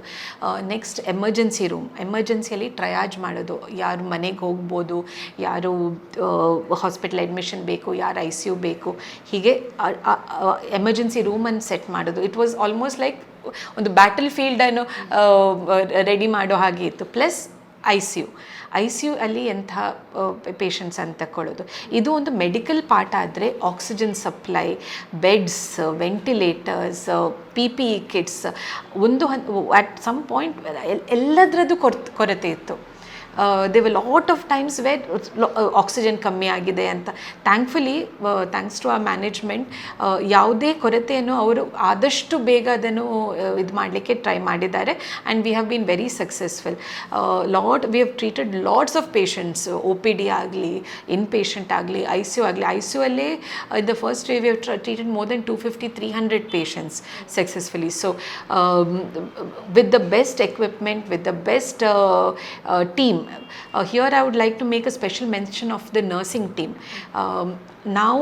Next ಎಮರ್ಜೆನ್ಸಿಯಲ್ಲಿ triage ಮಾಡೋದು, ಯಾರು ಮನೆಗೆ ಹೋಗ್ಬೋದು, ಯಾರು ಹಾಸ್ಪಿಟಲ್ ಅಡ್ಮಿಷನ್ ಬೇಕು, ಯಾರು ICU ಬೇಕು, ಹೀಗೆ ಎಮರ್ಜೆನ್ಸಿ ರೂಮನ್ನು ಸೆಟ್ ಮಾಡೋದು. ಇಟ್ ವಾಸ್ ಆಲ್ಮೋಸ್ಟ್ ಲೈಕ್ ಒಂದು ಬ್ಯಾಟಲ್ ಫೀಲ್ಡನ್ನು ರೆಡಿ ಮಾಡೋ ಹಾಗೆ ಇತ್ತು. ಪ್ಲಸ್ ICU ಅಲ್ಲಿ ಎಂಥ ಪೇಷಂಟ್ಸ್ ಅಂತ ತಗೊಳ್ಳೋದು. ಇದು ಒಂದು ಮೆಡಿಕಲ್ ಪಾರ್ಟ್ ಆದರೆ oxygen supply, beds, ventilators, PPE kits, at some point ಎಲ್ಲದರದ್ದು ಕೊರತೆ ಇತ್ತು. They were lot of times where oxygen ಕಮ್ಮಿ ಆಗಿದೆ ಅಂತ. ಥ್ಯಾಂಕ್ಫುಲಿ ಥ್ಯಾಂಕ್ಸ್ ಟು ಆ ಮ್ಯಾನೇಜ್ಮೆಂಟ್ ಯಾವುದೇ ಕೊರತೆಯನ್ನು ಅವರು ಆದಷ್ಟು ಬೇಗ ಅದನ್ನು ಇದು ಮಾಡಲಿಕ್ಕೆ ಟ್ರೈ ಮಾಡಿದ್ದಾರೆ. And we have been very successful. We have treated lots of patients, OPD ಆಗಲಿ, ಇನ್ ಪೇಷಂಟ್ ಆಗಲಿ, ICU ಆಗಲಿ. ICU ಅಲ್ಲೇ in the first wave we have treated more than 250-300 patients successfully. So with the best equipment, with the best team. Here I would like to make a special mention of the nursing team. Now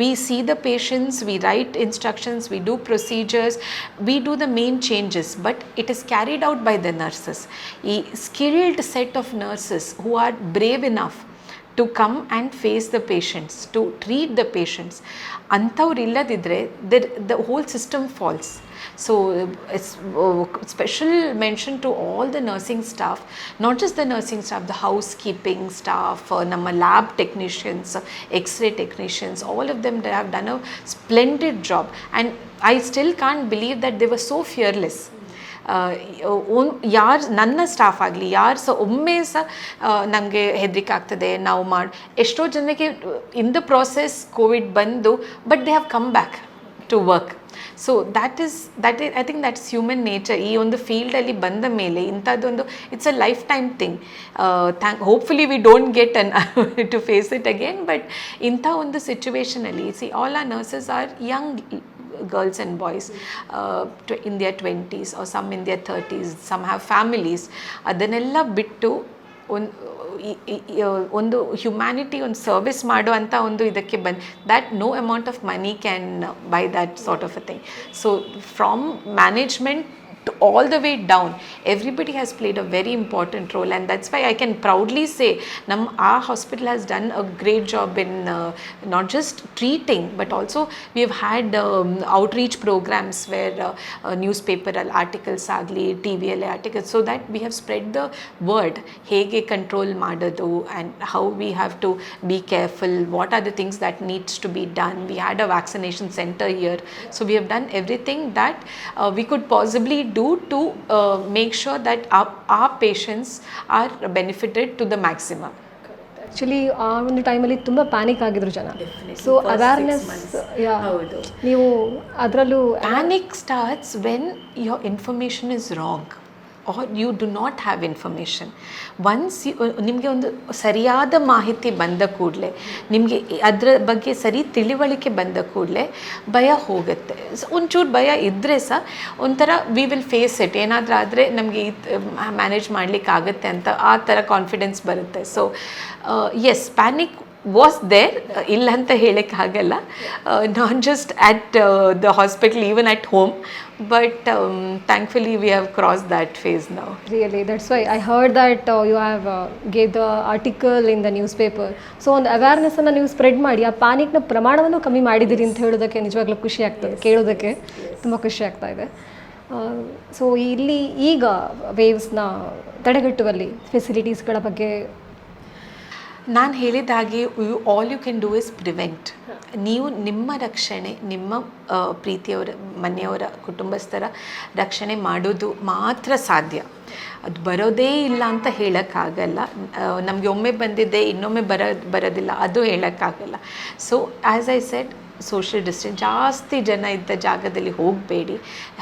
we see the patients, we write instructions, we do procedures, we do the main changes, but it is carried out by the nurses. A skilled set of nurses who are brave enough to come and face the patients, to treat the patients. ಅಂಥವ್ರು ಇಲ್ಲದಿದ್ದರೆ the whole system falls. So it's special mention to all the nursing staff, not just the nursing staff, the housekeeping staff, ನಮ್ಮ lab technicians, X-ray technicians, all of them, they have done a splendid job. And I still can't believe that they were so fearless. ಯಾರು ನನ್ನ staff ಆಗಲಿ ಯಾರು ಸಹ ಒಮ್ಮೆ ಸಹ ನಮಗೆ ಹೆದರಿಕೆ ಆಗ್ತದೆ ನಾವು ಎಷ್ಟೋ ಜನಕ್ಕೆ ಇನ್ ದ ಪ್ರಾಸೆಸ್ ಕೋವಿಡ್ ಬಂದು but they have come back to work. So that is I think that's human nature. ಈ ಒಂದು ಫೀಲ್ಡಲ್ಲಿ ಬಂದ ಮೇಲೆ ಇಂಥದ್ದೊಂದು it's a lifetime thing. Hopefully we don't get to face it again. But ಇಂಥ ಒಂದು ಸಿಚುವೇಷನಲ್ಲಿ all our nurses are young girls and boys, in their 20s or some in their 30s, some have families. ಅದನ್ನೆಲ್ಲ ಬಿಟ್ಟು ಒಂದು humanity, ಒಂದು service ಮಾಡೋ ಅಂಥ ಒಂದು ಇದಕ್ಕೆ that no amount of money can buy that sort of a thing. So from management to all the way down, everybody has played a very important role, and that's why I can proudly say our hospital has done a great job in not just treating, but also we have had outreach programs where newspaper articles agli, TV articles, so that we have spread the word hege control madodu and how we have to be careful, what are the things that needs to be done. We had a vaccination center here, so we have done everything that we could possibly do to make sure that our patients are benefited to the maximum. Actually ಆ ಒಂದು ಟೈಮಲ್ಲಿ ತುಂಬ panic ಆಗಿದ್ರು ಜನ. So awareness, ನೀವು ಅದರಲ್ಲೂ panic starts when your information is wrong or you do not have information. Once ನಿಮಗೆ ಒಂದು ಸರಿಯಾದ ಮಾಹಿತಿ ಬಂದ ಕೂಡಲೇ, ನಿಮಗೆ ಅದರ ಬಗ್ಗೆ ಸರಿ ತಿಳಿವಳಿಕೆ ಬಂದ ಕೂಡಲೇ ಭಯ ಹೋಗುತ್ತೆ. ಒಂಚೂರು ಭಯ ಇದ್ದರೆ ಸಹ ಒಂಥರ ವಿ ವಿಲ್ ಫೇಸ್ ಇಟ್, ಏನಾದರೂ ಆದರೆ ನಮಗೆ ಮ್ಯಾನೇಜ್ ಮಾಡಲಿಕ್ಕಾಗತ್ತೆ ಅಂತ ಆ ಥರ ಕಾನ್ಫಿಡೆನ್ಸ್ ಬರುತ್ತೆ. So yes, panic was there, ಇಲ್ಲ ಅಂತ ಹೇಳೋಕ್ಕಾಗಲ್ಲ, not just at the hospital, even at home, but thankfully we have crossed that phase now. Really, that's why I heard that you have gave the article in the newspaper. So ಒಂದು ಅವೇರ್ನೆಸ್ಸನ್ನು ನೀವು spread ಮಾಡಿ ಆ ಪ್ಯಾನಿಕ್ನ ಪ್ರಮಾಣವನ್ನು ಕಮ್ಮಿ ಮಾಡಿದ್ದೀರಿ ಅಂತ ಹೇಳೋದಕ್ಕೆ ನಿಜವಾಗ್ಲೂ ಖುಷಿ ಆಗ್ತದೆ, ಕೇಳೋದಕ್ಕೆ ತುಂಬ ಖುಷಿ ಆಗ್ತಾ ಇದೆ. ಸೊ ಇಲ್ಲಿ ಈಗ ವೇವ್ಸ್ನ ತಡೆಗಟ್ಟುವಲ್ಲಿ ಫೆಸಿಲಿಟೀಸ್ಗಳ ಬಗ್ಗೆ ನಾನು ಹೇಳಿದ ಹಾಗೆ all you can do is prevent. ನೀವು ನಿಮ್ಮ ರಕ್ಷಣೆ, ನಿಮ್ಮ ಪ್ರೀತಿಯವರ, ಮನೆಯವರ, ಕುಟುಂಬಸ್ಥರ ರಕ್ಷಣೆ ಮಾಡೋದು ಮಾತ್ರ ಸಾಧ್ಯ. ಅದು ಬರೋದೇ ಇಲ್ಲ ಅಂತ ಹೇಳೋಕ್ಕಾಗಲ್ಲ. ನಮಗೆ ಒಮ್ಮೆ ಬಂದಿದ್ದೆ ಇನ್ನೊಮ್ಮೆ ಬರೋದಿಲ್ಲ ಅದು ಹೇಳೋಕ್ಕಾಗಲ್ಲ. So as I said, social distance, ಜಾಸ್ತಿ ಜನ ಇದ್ದ ಜಾಗದಲ್ಲಿ ಹೋಗಬೇಡಿ.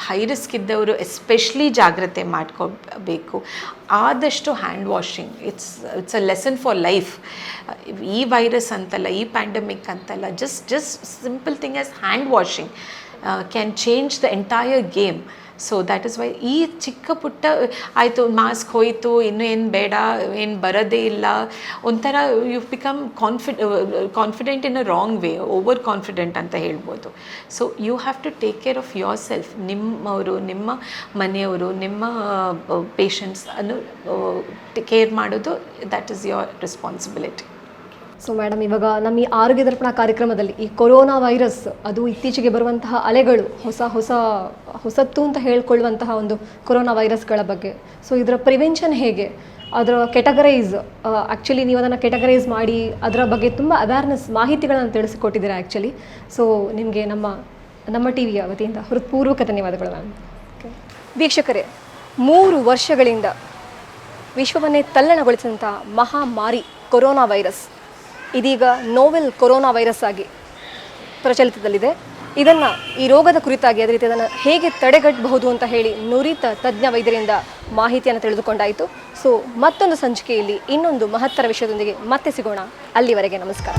ಹೈ ರಿಸ್ಕ್ ಇದ್ದವರು ಎಸ್ಪೆಷಲಿ ಜಾಗ್ರತೆ ಮಾಡ್ಕೋಬೇಕು. ಆದಷ್ಟು hand washing, it's a lesson for life. ಈ ವೈರಸ್ ಅಂತಲ್ಲ, ಈ ಪ್ಯಾಂಡಮಿಕ್ ಅಂತಲ್ಲ, just simple thing as hand washing can change the entire game. So that is why ಈ ಚಿಕ್ಕ ಪುಟ್ಟ ಆಯಿತು ಮಾಸ್ಕ್ ಹೋಯಿತು, ಇನ್ನೂ ಏನು ಬೇಡ, ಏನು ಬರೋದೇ ಇಲ್ಲ, ಒಂಥರ you become confident in a wrong way, overconfident ಅಂತ ಹೇಳ್ಬೋದು. So you have to take care of yourself. ನಿಮ್ಮವರು, ನಿಮ್ಮ ಮನೆಯವರು, ನಿಮ್ಮ ಪೇಷಂಟ್ಸ್ ಅನ್ನು ಕೇರ್ ಮಾಡೋದು, that is your responsibility. So madam, ಇವಾಗ ನಮ್ಮ ಈ ಆರೋಗ್ಯ ದರ್ಪಣ ಕಾರ್ಯಕ್ರಮದಲ್ಲಿ ಈ ಕೊರೋನಾ ವೈರಸ್, ಅದು ಇತ್ತೀಚೆಗೆ ಬರುವಂತಹ ಅಲೆಗಳು, ಹೊಸತ್ತು ಅಂತ ಹೇಳ್ಕೊಳ್ಳುವಂತಹ ಒಂದು ಕೊರೋನಾ ವೈರಸ್ಗಳ ಬಗ್ಗೆ, ಸೊ ಇದರ ಪ್ರಿವೆನ್ಷನ್ ಹೇಗೆ, ಅದರ ಕೆಟಗರೈಸ್, ಆ್ಯಕ್ಚುಲಿ ನೀವು ಅದನ್ನು ಕೆಟಗರೈಸ್ ಮಾಡಿ ಅದರ ಬಗ್ಗೆ ತುಂಬ ಅವೇರ್ನೆಸ್ ಮಾಹಿತಿಗಳನ್ನು ತಿಳಿಸಿಕೊಟ್ಟಿದ್ದೀರಾ ಆ್ಯಕ್ಚುಲಿ. ಸೊ ನಿಮಗೆ ನಮ್ಮ ಟಿ ವಿಯ ವತಿಯಿಂದ ಹೃತ್ಪೂರ್ವಕ ಧನ್ಯವಾದಗಳು ಮ್ಯಾಮ್. ವೀಕ್ಷಕರೇ, 3 ವರ್ಷಗಳಿಂದ ವಿಶ್ವವನ್ನೇ ತಲ್ಲಣಗೊಳಿಸಿದಂಥ ಮಹಾಮಾರಿ ಕೊರೋನಾ ವೈರಸ್ ಇದೀಗ ನೋವೆಲ್ ಕೊರೋನಾ ವೈರಸ್ ಆಗಿ ಪ್ರಚಲಿತದಲ್ಲಿದೆ. ಈ ರೋಗದ ಕುರಿತಾಗಿ, ಅದೇ ರೀತಿ ಅದನ್ನು ಹೇಗೆ ತಡೆಗಟ್ಟಬಹುದು ಅಂತ ಹೇಳಿ ನುರಿತ ತಜ್ಞ ವೈದ್ಯರಿಂದ ಮಾಹಿತಿಯನ್ನು ತಿಳಿದುಕೊಂಡಾಯಿತು. ಸೊ ಮತ್ತೊಂದು ಸಂಚಿಕೆಯಲ್ಲಿ ಇನ್ನೊಂದು ಮಹತ್ತರ ವಿಷಯದೊಂದಿಗೆ ಮತ್ತೆ ಸಿಗೋಣ. ಅಲ್ಲಿವರೆಗೆ ನಮಸ್ಕಾರ.